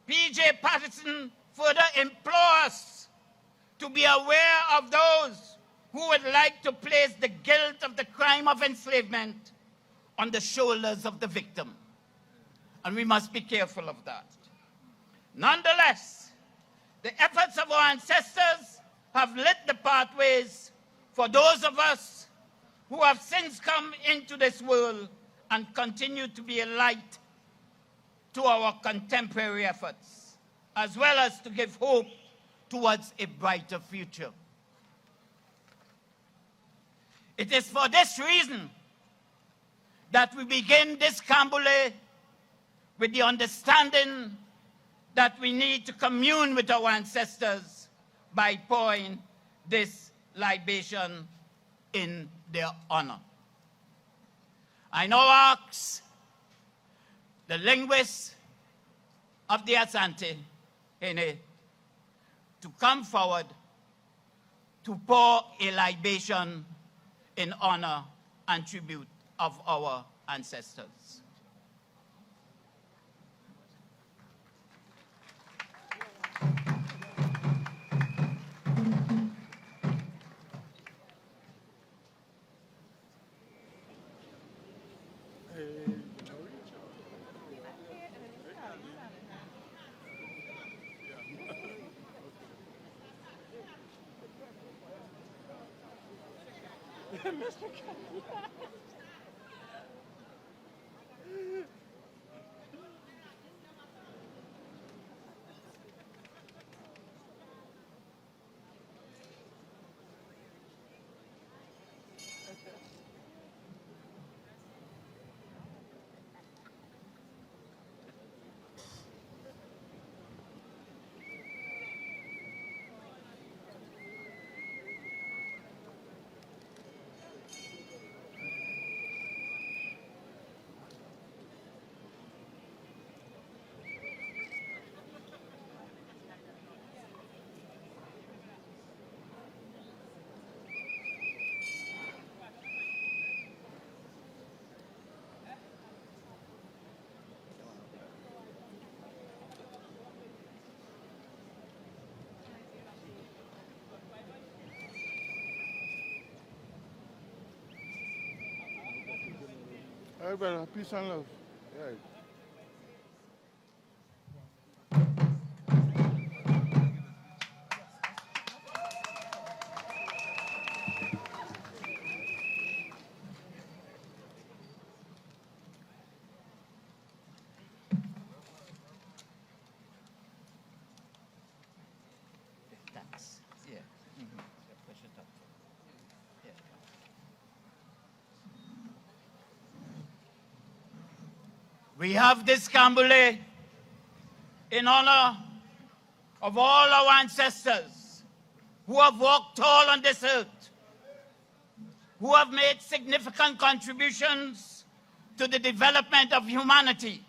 P.J. Patterson further implores us to be aware of those who would like to place the guilt of the crime of enslavement on the shoulders of the victim. And we must be careful of that. Nonetheless, the efforts of our ancestors have lit the pathways for those of us who have since come into this world and continue to be a light to our contemporary efforts, as well as to give hope towards a brighter future. It is for this reason that we begin this Cambule with the understanding that we need to commune with our ancestors by pouring this libation in their honor. I now ask the linguists of the Asantehene to come forward to pour a libation in honor and tribute of our ancestors. Everybody, peace and love. Yeah. We have this Cambule in honor of all our ancestors who have walked tall on this earth, who have made significant contributions to the development of humanity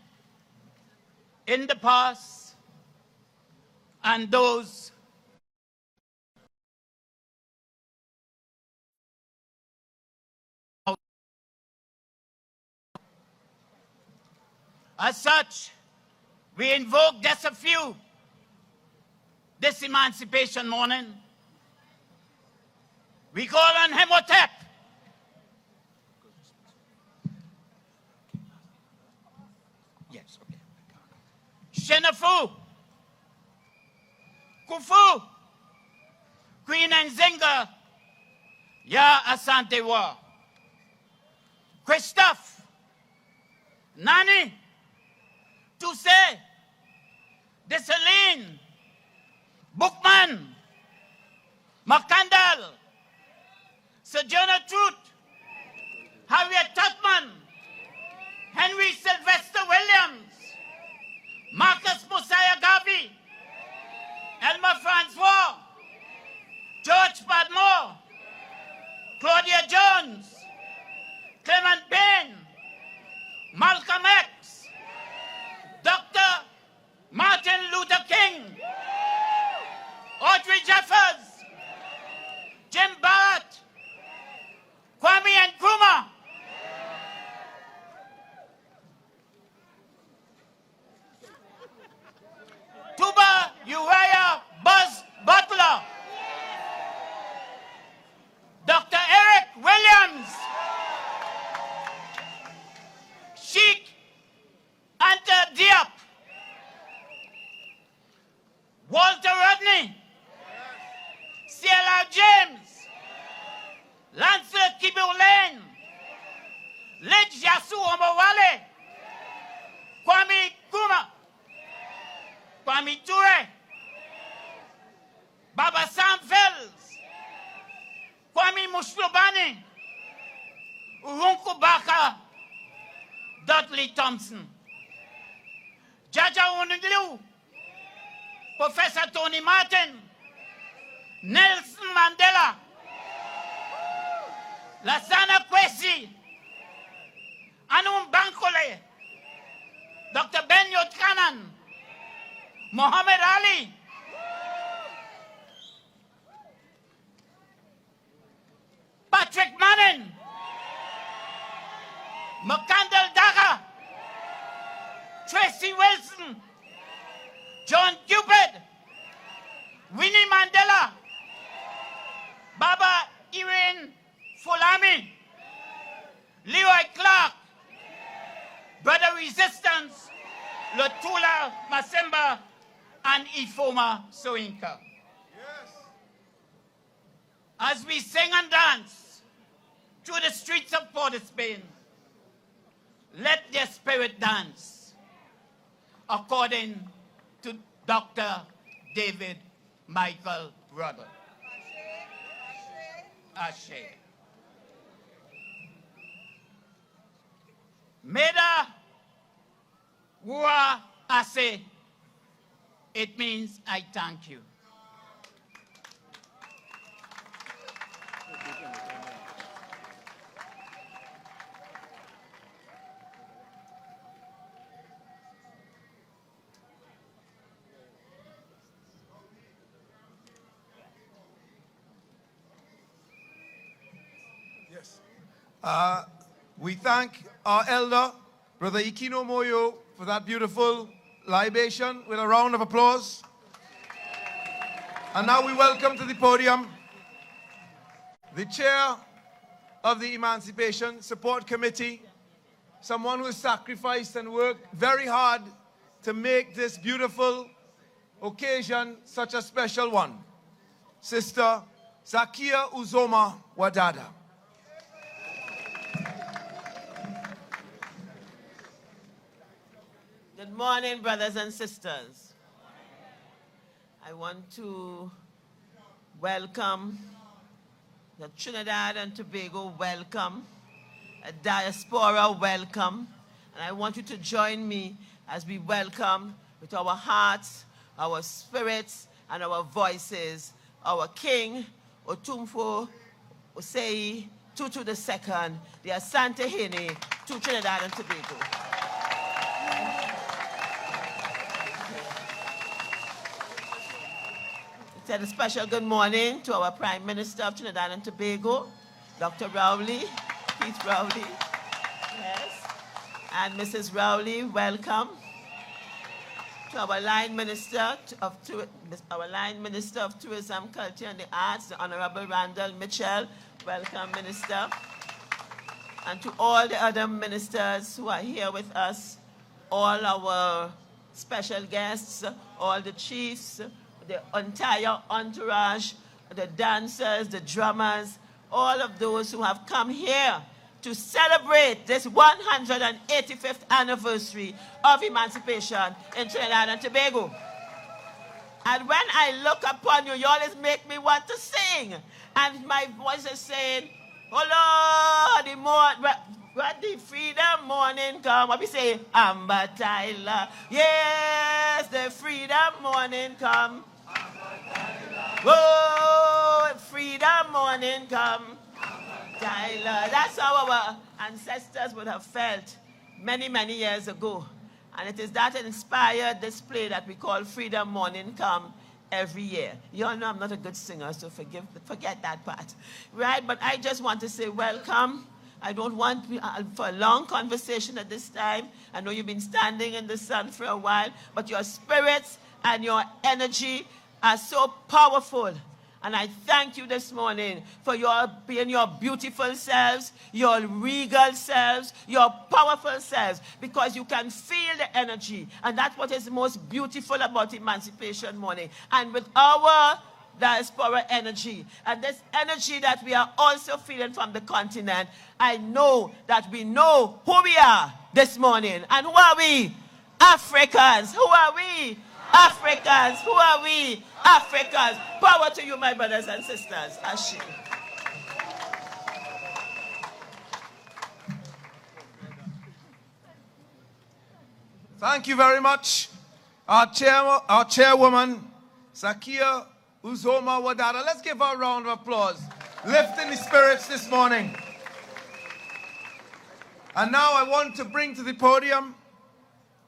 in the past, and those as such, we invoke just a few this Emancipation morning. We call on Hemotep, yes, okay. Shenafu, Kufu, Queen Nzinga, Ya Asantewa, Christophe, Nani, Toussaint, Dessalines, Bookman, McCandle, Sojourner Truth, Harriet Tubman, Henry Sylvester Williams, Marcus Mosiah Garvey, Elmer Francois, George Padmore, Claudia Jones, Clement Bain, Malcolm X, Dr. Martin Luther King, Audrey Jeffers, Jim Barrett, Kwame Nkrumah, Tuba Uriah Buzz Butler, Dr. Eric Williams, Sheikh Anta Diop, Walter Rodney, C.L.R. James, Lancelot Kibulane, Lidj Yasu Omowale, Kwame Nkrumah, Kwame Ture, Baba Sam Fells, Kwame Mushlobani, Urunku Baka, Dudley Thompson, Jaja Onuglu, Professor Tony Martin, Nelson Mandela, Lassana Kwesi, Anum Bankole, Dr. Benyot Kanan, Muhammad Ali, Patrick Manning, McCandle Daga, Tracy Wilson, John Cupid, Winnie Mandela, Baba Irene Fulami, Leroy Clark, Brother Resistance, Lutula Masemba, and Ifoma Soinka. As we sing and dance through the streets of Port of Spain, let their spirit dance according to Dr. David Michael Rudder. Ashe. Meda Wua Ase. It means I thank you. We thank our elder, Brother Ikino Moyo, for that beautiful libation with a round of applause. And now we welcome to the podium the chair of the Emancipation Support Committee, someone who has sacrificed and worked very hard to make this beautiful occasion such a special one, Sister Zakia Uzoma Wadada. Good morning, brothers and sisters. I want to welcome the Trinidad and Tobago welcome, a diaspora welcome, and I want you to join me as we welcome with our hearts, our spirits, and our voices, our King, Otumfo Osei Tutu II, the Asantehene to Trinidad and Tobago. Said a special good morning to our Prime Minister of Trinidad and Tobago, Dr. Rowley, Keith Rowley, yes, and Mrs. Rowley, welcome. To our line Minister of Tourism, Culture and the Arts, the Honorable Randall Mitchell, welcome, Minister. And to all the other ministers who are here with us, all our special guests, all the chiefs, the entire entourage, the dancers, the drummers, all of those who have come here to celebrate this 185th anniversary of emancipation in Trinidad and Tobago. And when I look upon you, you always make me want to sing. And my voice is saying, oh Lord, when the freedom morning come, what we say? Amber Tyler. Yes, the freedom morning come. Oh, freedom morning come. Tyler. That's how our ancestors would have felt many, many years ago. And it is that inspired this play that we call Freedom Morning Come every year. You all know I'm not a good singer, so forget that part. Right? But I just want to say welcome. I don't want for a long conversation at this time. I know you've been standing in the sun for a while, but your spirits and your energy are so powerful. And I thank you this morning for being your beautiful selves, your regal selves, your powerful selves, because you can feel the energy. And that's what is most beautiful about Emancipation Morning. And with our diaspora energy, and this energy that we are also feeling from the continent, I know that we know who we are this morning. And who are we? Africans. Who are we? Africans. Who are we? Africans. Power to you, my brothers and sisters. Ashe. Thank you very much. Our chairwoman, Zakia Uzoma Wadada. Let's give her a round of applause. Lifting the spirits this morning. And now I want to bring to the podium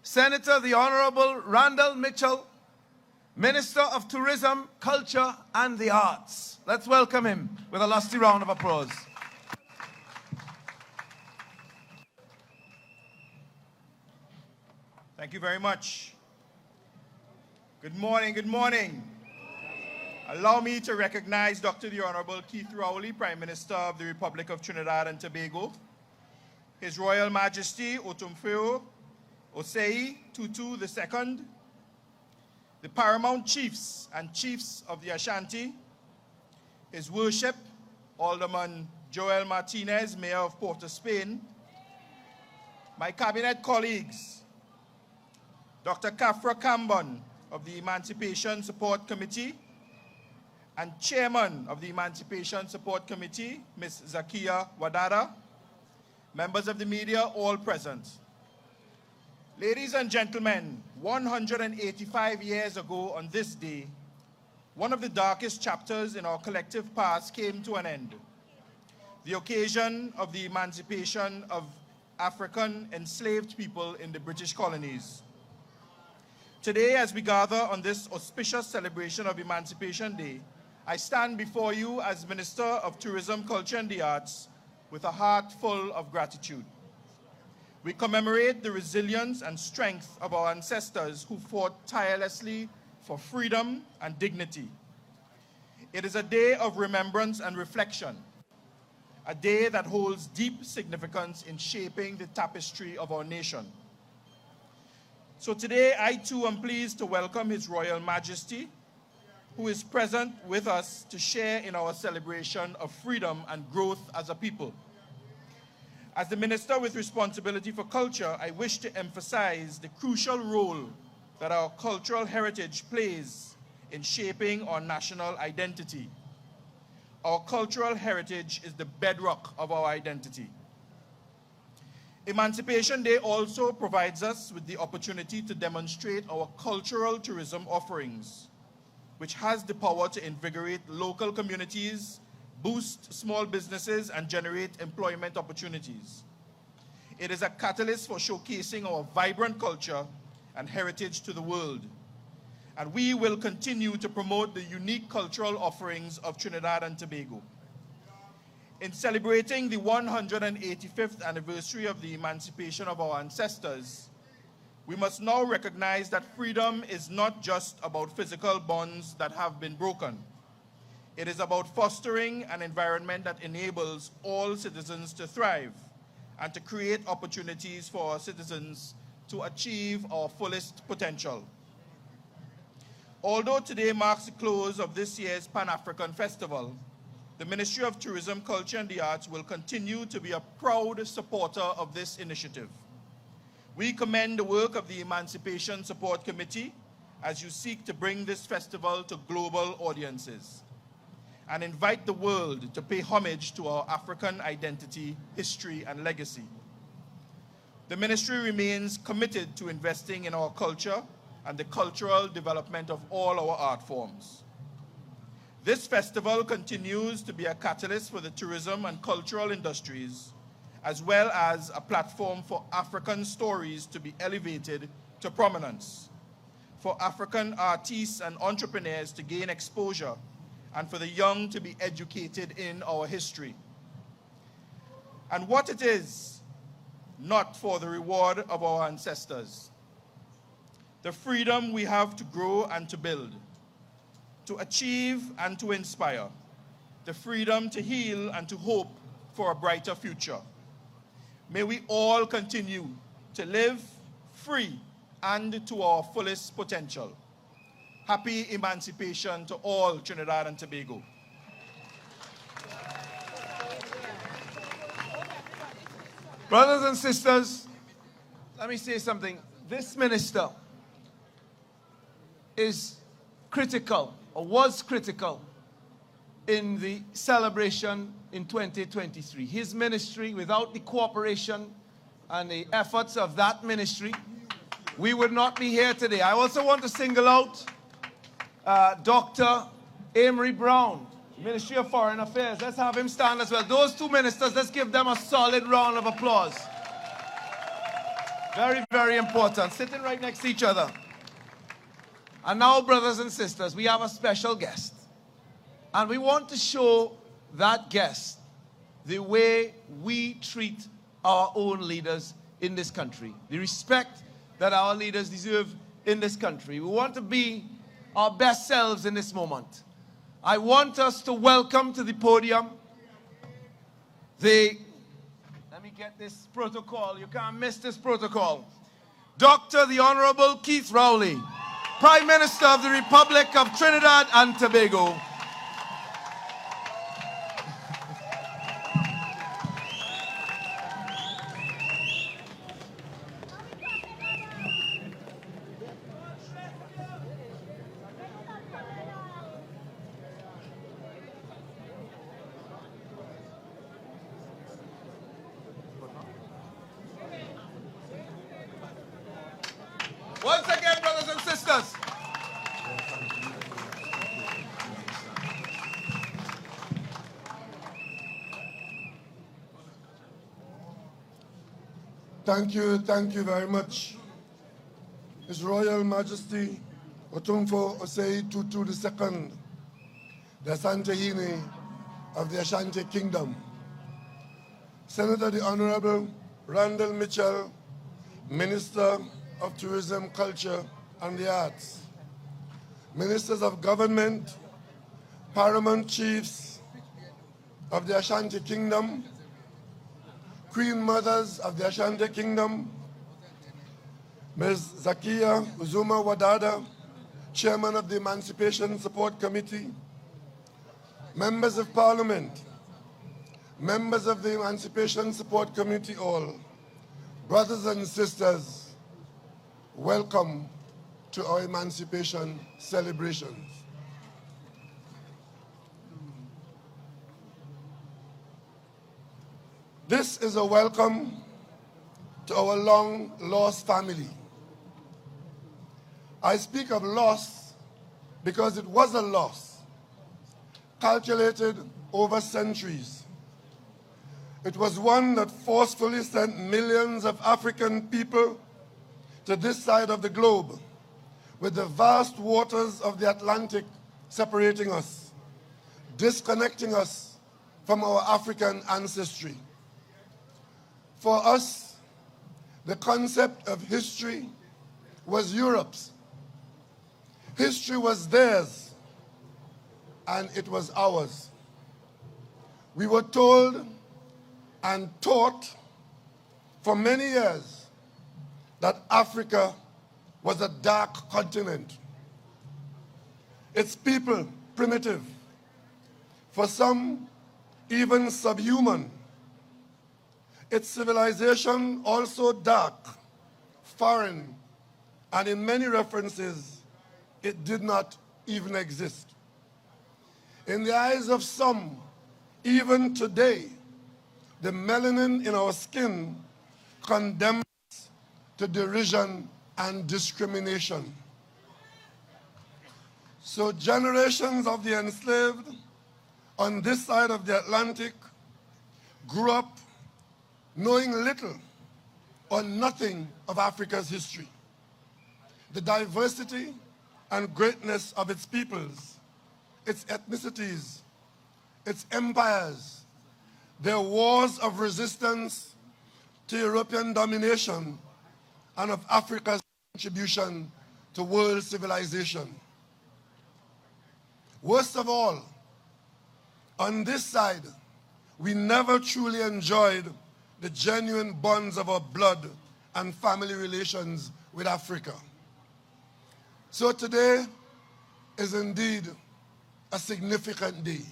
Senator the Honorable Randall Mitchell, Minister of Tourism, Culture and the Arts. Let's welcome him with a lusty round of applause. Thank you very much. Good morning, good morning. Allow me to recognize Dr. the Honorable Keith Rowley, Prime Minister of the Republic of Trinidad and Tobago, His Royal Majesty Otumfuo Osei Tutu II, the Paramount Chiefs and Chiefs of the Ashanti, His Worship Alderman Joel Martinez, Mayor of Port of Spain, my cabinet colleagues, Dr. Kafra Kambon of the Emancipation Support Committee, and Chairman of the Emancipation Support Committee, Ms. Zakia Wadada, members of the media, all present. Ladies and gentlemen, 185 years ago on this day, one of the darkest chapters in our collective past came to an end. The occasion of the emancipation of African enslaved people in the British colonies. Today, as we gather on this auspicious celebration of Emancipation Day, I stand before you as Minister of Tourism, Culture and the Arts with a heart full of gratitude. We commemorate the resilience and strength of our ancestors who fought tirelessly for freedom and dignity. It is a day of remembrance and reflection, a day that holds deep significance in shaping the tapestry of our nation. So today, I too am pleased to welcome His Royal Majesty, who is present with us to share in our celebration of freedom and growth as a people. As the Minister with responsibility for culture, I wish to emphasize the crucial role that our cultural heritage plays in shaping our national identity. Our cultural heritage is the bedrock of our identity. Emancipation Day also provides us with the opportunity to demonstrate our cultural tourism offerings, which has the power to invigorate local communities, boost small businesses, and generate employment opportunities. It is a catalyst for showcasing our vibrant culture and heritage to the world. And we will continue to promote the unique cultural offerings of Trinidad and Tobago. In celebrating the 185th anniversary of the emancipation of our ancestors, we must now recognize that freedom is not just about physical bonds that have been broken. It is about fostering an environment that enables all citizens to thrive and to create opportunities for our citizens to achieve our fullest potential. Although today marks the close of this year's Pan-African Festival, the Ministry of Tourism, Culture and the Arts will continue to be a proud supporter of this initiative. We commend the work of the Emancipation Support Committee as you seek to bring this festival to global audiences and invite the world to pay homage to our African identity, history, and legacy. The ministry remains committed to investing in our culture and the cultural development of all our art forms. This festival continues to be a catalyst for the tourism and cultural industries, as well as a platform for African stories to be elevated to prominence, for African artists and entrepreneurs to gain exposure, and for the young to be educated in our history. And what it is, not for the reward of our ancestors. The freedom we have to grow and to build, to achieve and to inspire, the freedom to heal and to hope for a brighter future. May we all continue to live free and to our fullest potential. Happy Emancipation to all Trinidad and Tobago. Brothers and sisters, let me say something. This minister is critical, or was critical, in the celebration in 2023. His ministry, without the cooperation and the efforts of that ministry, we would not be here today. I also want to single out Dr. Amory Brown, Ministry of Foreign Affairs. Let's have him stand as well. Those two ministers, let's give them a solid round of applause. Very, very important. Sitting right next to each other. And now, brothers and sisters, we have a special guest. And we want to show that guest the way we treat our own leaders in this country, the respect that our leaders deserve in this country. We want to be our best selves in this moment. I want us to welcome to the podium let me get this protocol. You can't miss this protocol. Dr. the Honorable Keith Rowley, Prime Minister of the Republic of Trinidad and Tobago. Once again, brothers and sisters. Thank you very much. His Royal Majesty Otumfo Osei Tutu II, the Asantehene of the Ashanti Kingdom. Senator the Honorable Randall Mitchell, Minister of Tourism, Culture and the Arts. Ministers of Government, Paramount Chiefs of the Ashanti Kingdom, Queen Mothers of the Ashanti Kingdom, Ms. Zakia Uzuma Wadada, Chairman of the Emancipation Support Committee, Members of Parliament, members of the Emancipation Support Committee all, brothers and sisters, welcome to our Emancipation celebrations. This is a welcome to our long-lost family. I speak of loss because it was a loss, calculated over centuries. It was one that forcefully sent millions of African people to this side of the globe, with the vast waters of the Atlantic separating us, disconnecting us from our African ancestry. For us, the concept of history was Europe's. History was theirs, and it was ours. We were told and taught for many years that Africa was a dark continent. Its people primitive, for some even subhuman. Its civilization also dark, foreign, and in many references, it did not even exist. In the eyes of some, even today, the melanin in our skin condemns to derision and discrimination. So generations of the enslaved on this side of the Atlantic grew up knowing little or nothing of Africa's history, the diversity and greatness of its peoples, its ethnicities, its empires, their wars of resistance to European domination, and of Africa's contribution to world civilization. Worst of all, on this side, we never truly enjoyed the genuine bonds of our blood and family relations with Africa. So today is indeed a significant day.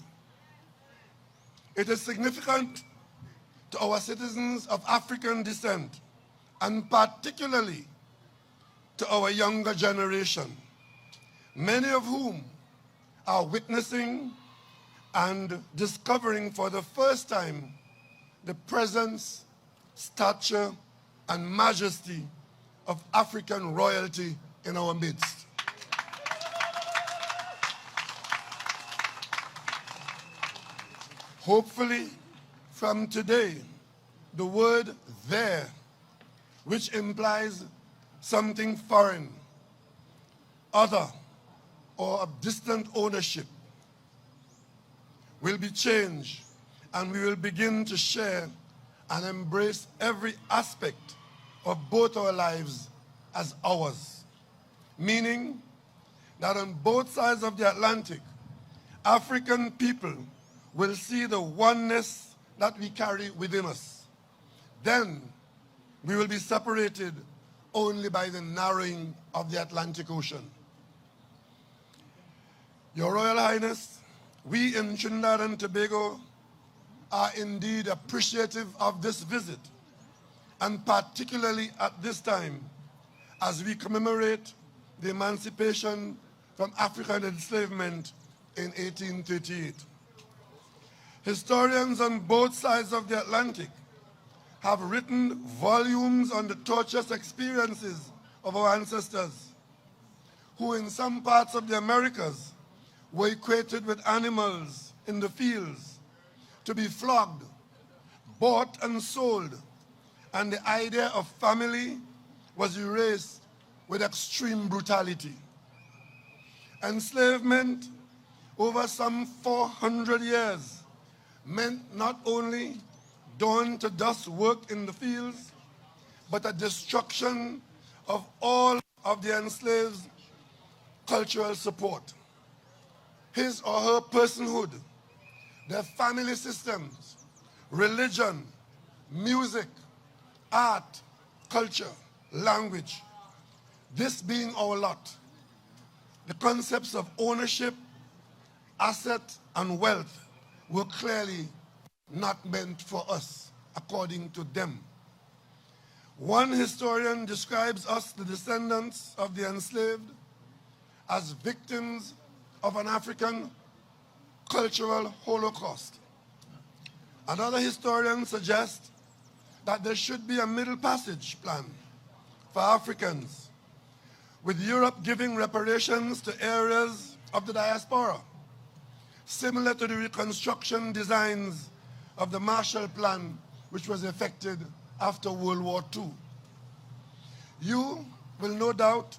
It is significant to our citizens of African descent, and particularly to our younger generation, many of whom are witnessing and discovering for the first time the presence, stature, and majesty of African royalty in our midst. Hopefully, from today, the word there, which implies something foreign, other, or of distant ownership, will be changed, and we will begin to share and embrace every aspect of both our lives as ours, meaning that on both sides of the Atlantic, African people will see the oneness that we carry within us. Then we will be separated only by the narrowing of the Atlantic Ocean. Your Royal Highness, we in Trinidad and Tobago are indeed appreciative of this visit, and particularly at this time as we commemorate the emancipation from African enslavement in 1838. Historians on both sides of the Atlantic have written volumes on the torturous experiences of our ancestors, who in some parts of the Americas were equated with animals in the fields, to be flogged, bought and sold, and the idea of family was erased with extreme brutality. Enslavement over some 400 years meant not only dawn to dusk work in the fields, but a destruction of all of the enslaved's cultural support. His or her personhood, their family systems, religion, music, art, culture, language. This being our lot, the concepts of ownership, asset, and wealth were clearly not meant for us, according to them. One historian describes us, the descendants of the enslaved, as victims of an African cultural holocaust. Another historian suggests that there should be a middle passage plan for Africans, with Europe giving reparations to areas of the diaspora, similar to the reconstruction designs of the Marshall Plan, which was effected after World War II. You will no doubt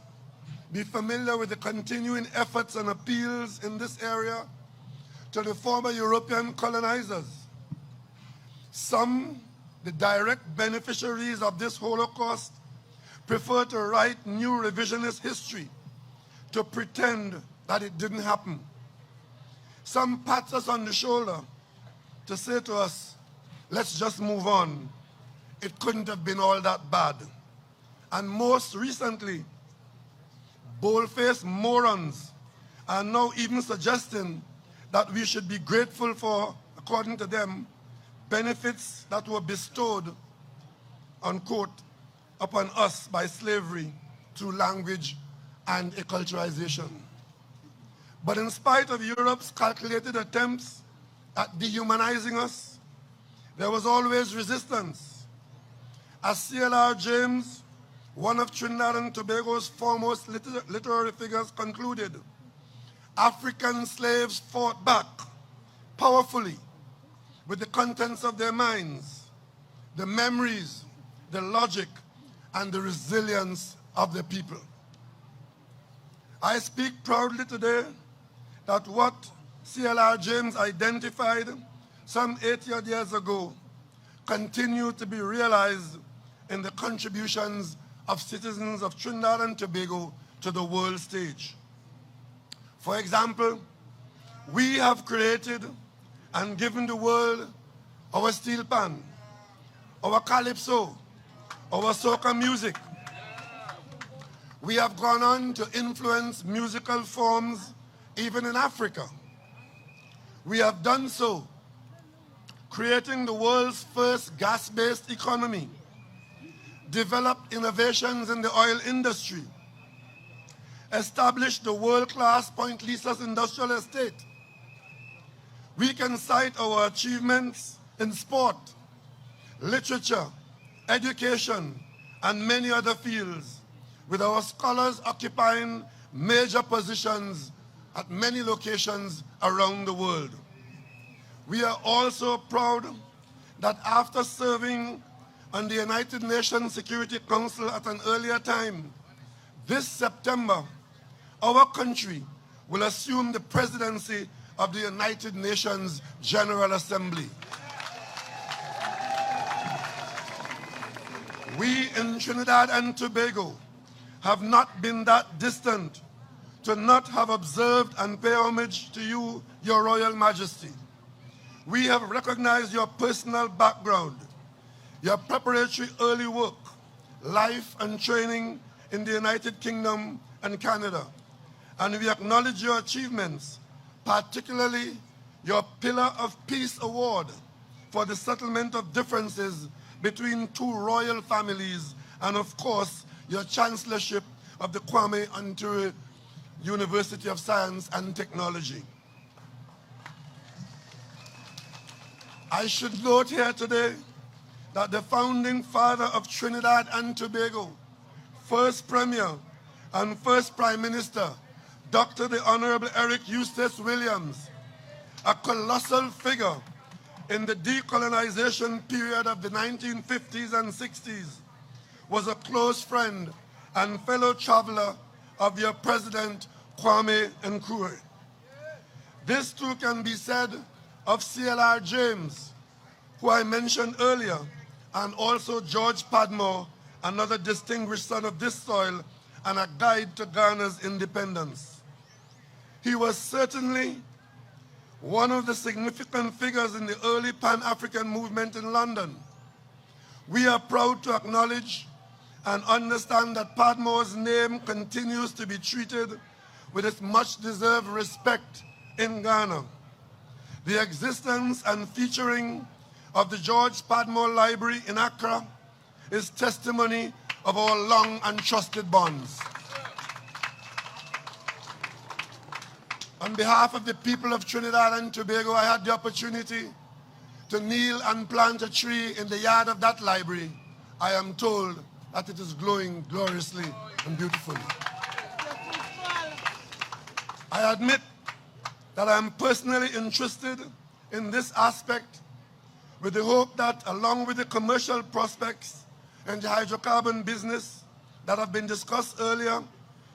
be familiar with the continuing efforts and appeals in this area to the former European colonizers. Some, the direct beneficiaries of this Holocaust, prefer to write new revisionist history to pretend that it didn't happen. Some pat us on the shoulder to say to us, let's just move on. It couldn't have been all that bad. And most recently, bold-faced morons are now even suggesting that we should be grateful for, according to them, benefits that were bestowed, unquote, upon us by slavery through language and acculturation. But in spite of Europe's calculated attempts at dehumanizing us, there was always resistance. As C.L.R. James, one of Trinidad and Tobago's foremost literary figures, concluded, African slaves fought back powerfully with the contents of their minds, the memories, the logic, and the resilience of the people. I speak proudly today that what C.L.R. James identified some 80 odd years ago continue to be realized in the contributions of citizens of Trinidad and Tobago to the world stage. For example, we have created and given the world our steel pan, our calypso, our soca music. We have gone on to influence musical forms even in Africa. We have done so, creating the world's first gas-based economy, developed innovations in the oil industry, established the world-class Point Lisas industrial estate. We can cite our achievements in sport, literature, education, and many other fields, with our scholars occupying major positions at many locations around the world. We are also proud that after serving on the United Nations Security Council at an earlier time, this September, our country will assume the presidency of the United Nations General Assembly. We in Trinidad and Tobago have not been that distant to not have observed and pay homage to you, your Royal Majesty. We have recognized your personal background, your preparatory early work, life and training in the United Kingdom and Canada, and we acknowledge your achievements, particularly your Pillar of Peace Award for the settlement of differences between two royal families, and of course, your chancellorship of the Kwame Anture University of Science and Technology. I should note here today that the founding father of Trinidad and Tobago, first Premier and first Prime Minister, Dr. the Honorable Eric Eustace Williams, a colossal figure in the decolonization period of the 1950s and 60s, was a close friend and fellow traveler of your President Kwame Nkrumah. This too can be said of C.L.R. James, who I mentioned earlier, and also George Padmore, another distinguished son of this soil and a guide to Ghana's independence. He was certainly one of the significant figures in the early Pan-African movement in London. We are proud to acknowledge and understand that Padmore's name continues to be treated with its much-deserved respect in Ghana. The existence and featuring of the George Padmore Library in Accra is testimony of our long and trusted bonds. On behalf of the people of Trinidad and Tobago, I had the opportunity to kneel and plant a tree in the yard of that library. I am told that it is glowing gloriously and beautifully. I admit that I am personally interested in this aspect with the hope that, along with the commercial prospects and the hydrocarbon business that have been discussed earlier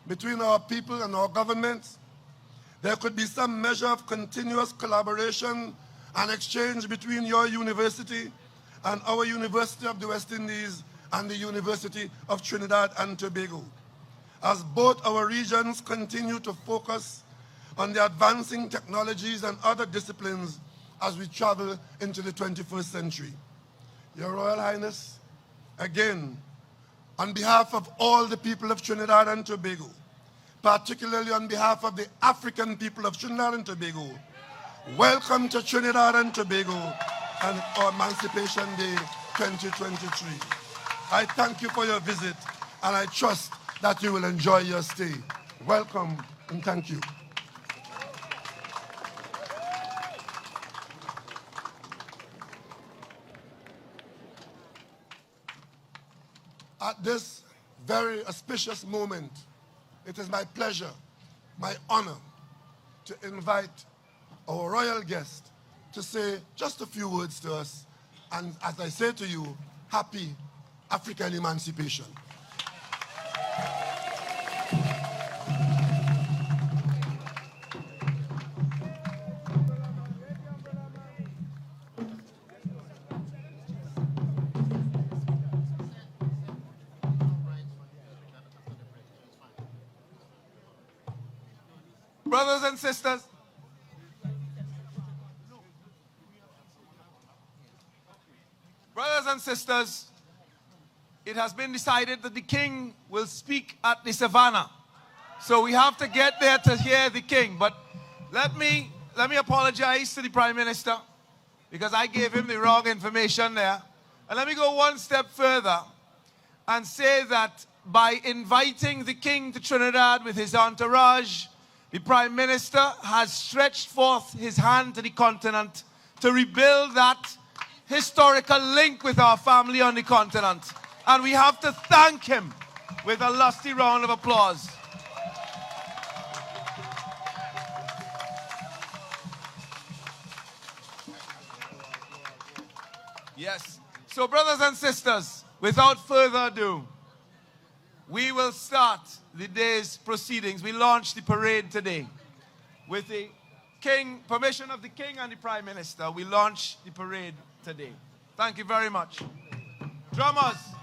between our people and our governments, there could be some measure of continuous collaboration and exchange between your university and our University of the West Indies and the University of Trinidad and Tobago, as both our regions continue to focus on the advancing technologies and other disciplines as we travel into the 21st century. Your Royal Highness, again, on behalf of all the people of Trinidad and Tobago, particularly on behalf of the African people of Trinidad and Tobago, Welcome to Trinidad and Tobago and our Emancipation Day 2023. I thank you for your visit, and I trust that you will enjoy your stay. Welcome and thank you. At this very auspicious moment, it is my pleasure, my honor, to invite our royal guest to say just a few words to us, and as I say to you, happy African Emancipation. Brothers and sisters, it has been decided that the king will speak at the savannah. So we have to get there to hear the king. But let me apologize to the Prime Minister because I gave him the wrong information there. And let me go one step further and say that by inviting the king to Trinidad with his entourage, the Prime Minister has stretched forth his hand to the continent to rebuild that historical link with our family on the continent. And we have to thank him with a lusty round of applause. Yes. So, brothers and sisters, without further ado, we will start the day's proceedings. We launch the parade today. With the king, permission of the king and the Prime Minister, we launch the parade today. Thank you very much. Drummers.